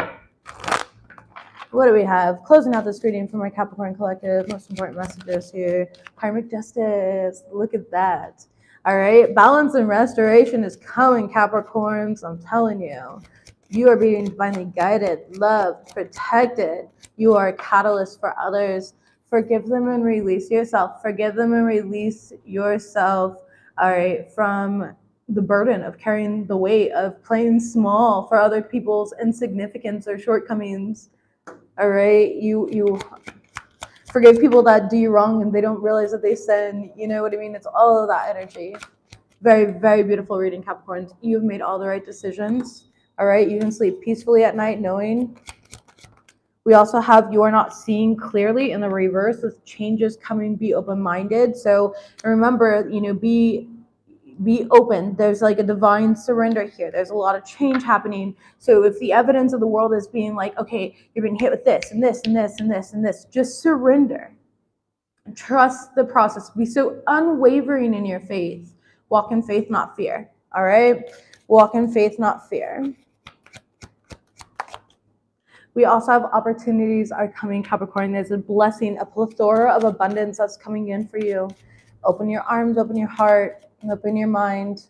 What do we have? Closing out this reading for my Capricorn collective. Most important messages here. Karmic justice. Look at that. All right. Balance and restoration is coming, Capricorns. I'm telling you. You are being divinely guided, loved, protected. You are a catalyst for others. Forgive them and release yourself. Forgive them and release yourself, all right, from the burden of carrying the weight of playing small for other people's insignificance or shortcomings. All right, you forgive people that do you wrong and they don't realize that they sin. You know what I mean? It's all of that energy. Very, very beautiful reading, Capricorns. You've made all the right decisions. All right, you can sleep peacefully at night knowing. We also have you are not seeing clearly in the reverse with changes coming. Be open-minded. So remember, be open. There's like a divine surrender here. There's a lot of change happening. So if the evidence of the world is being like, okay, you're being hit with this and this and this and this and this, just surrender. Trust the process. Be so unwavering in your faith. Walk in faith, not fear. All right? Walk in faith, not fear. We also have opportunities are coming, Capricorn. There's a blessing, a plethora of abundance that's coming in for you. Open your arms, open your heart, and open your mind.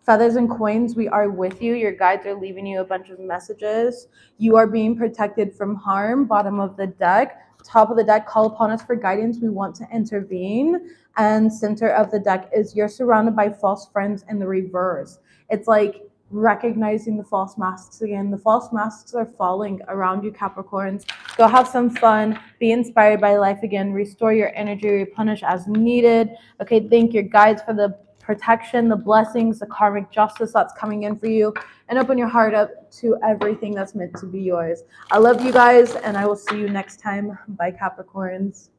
Feathers and coins, we are with you. Your guides are leaving you a bunch of messages. You are being protected from harm. Bottom of the deck. Top of the deck, call upon us for guidance. We want to intervene. And center of the deck is you're surrounded by false friends in the reverse. It's like recognizing the false masks again. The false masks are falling around you, Capricorns. Go have some fun. Be inspired by life again. Restore your energy. Replenish as needed. Okay, thank your guides for the protection, the blessings, the karmic justice that's coming in for you, and open your heart up to everything that's meant to be yours. I love you guys, and I will see you next time. Bye, Capricorns.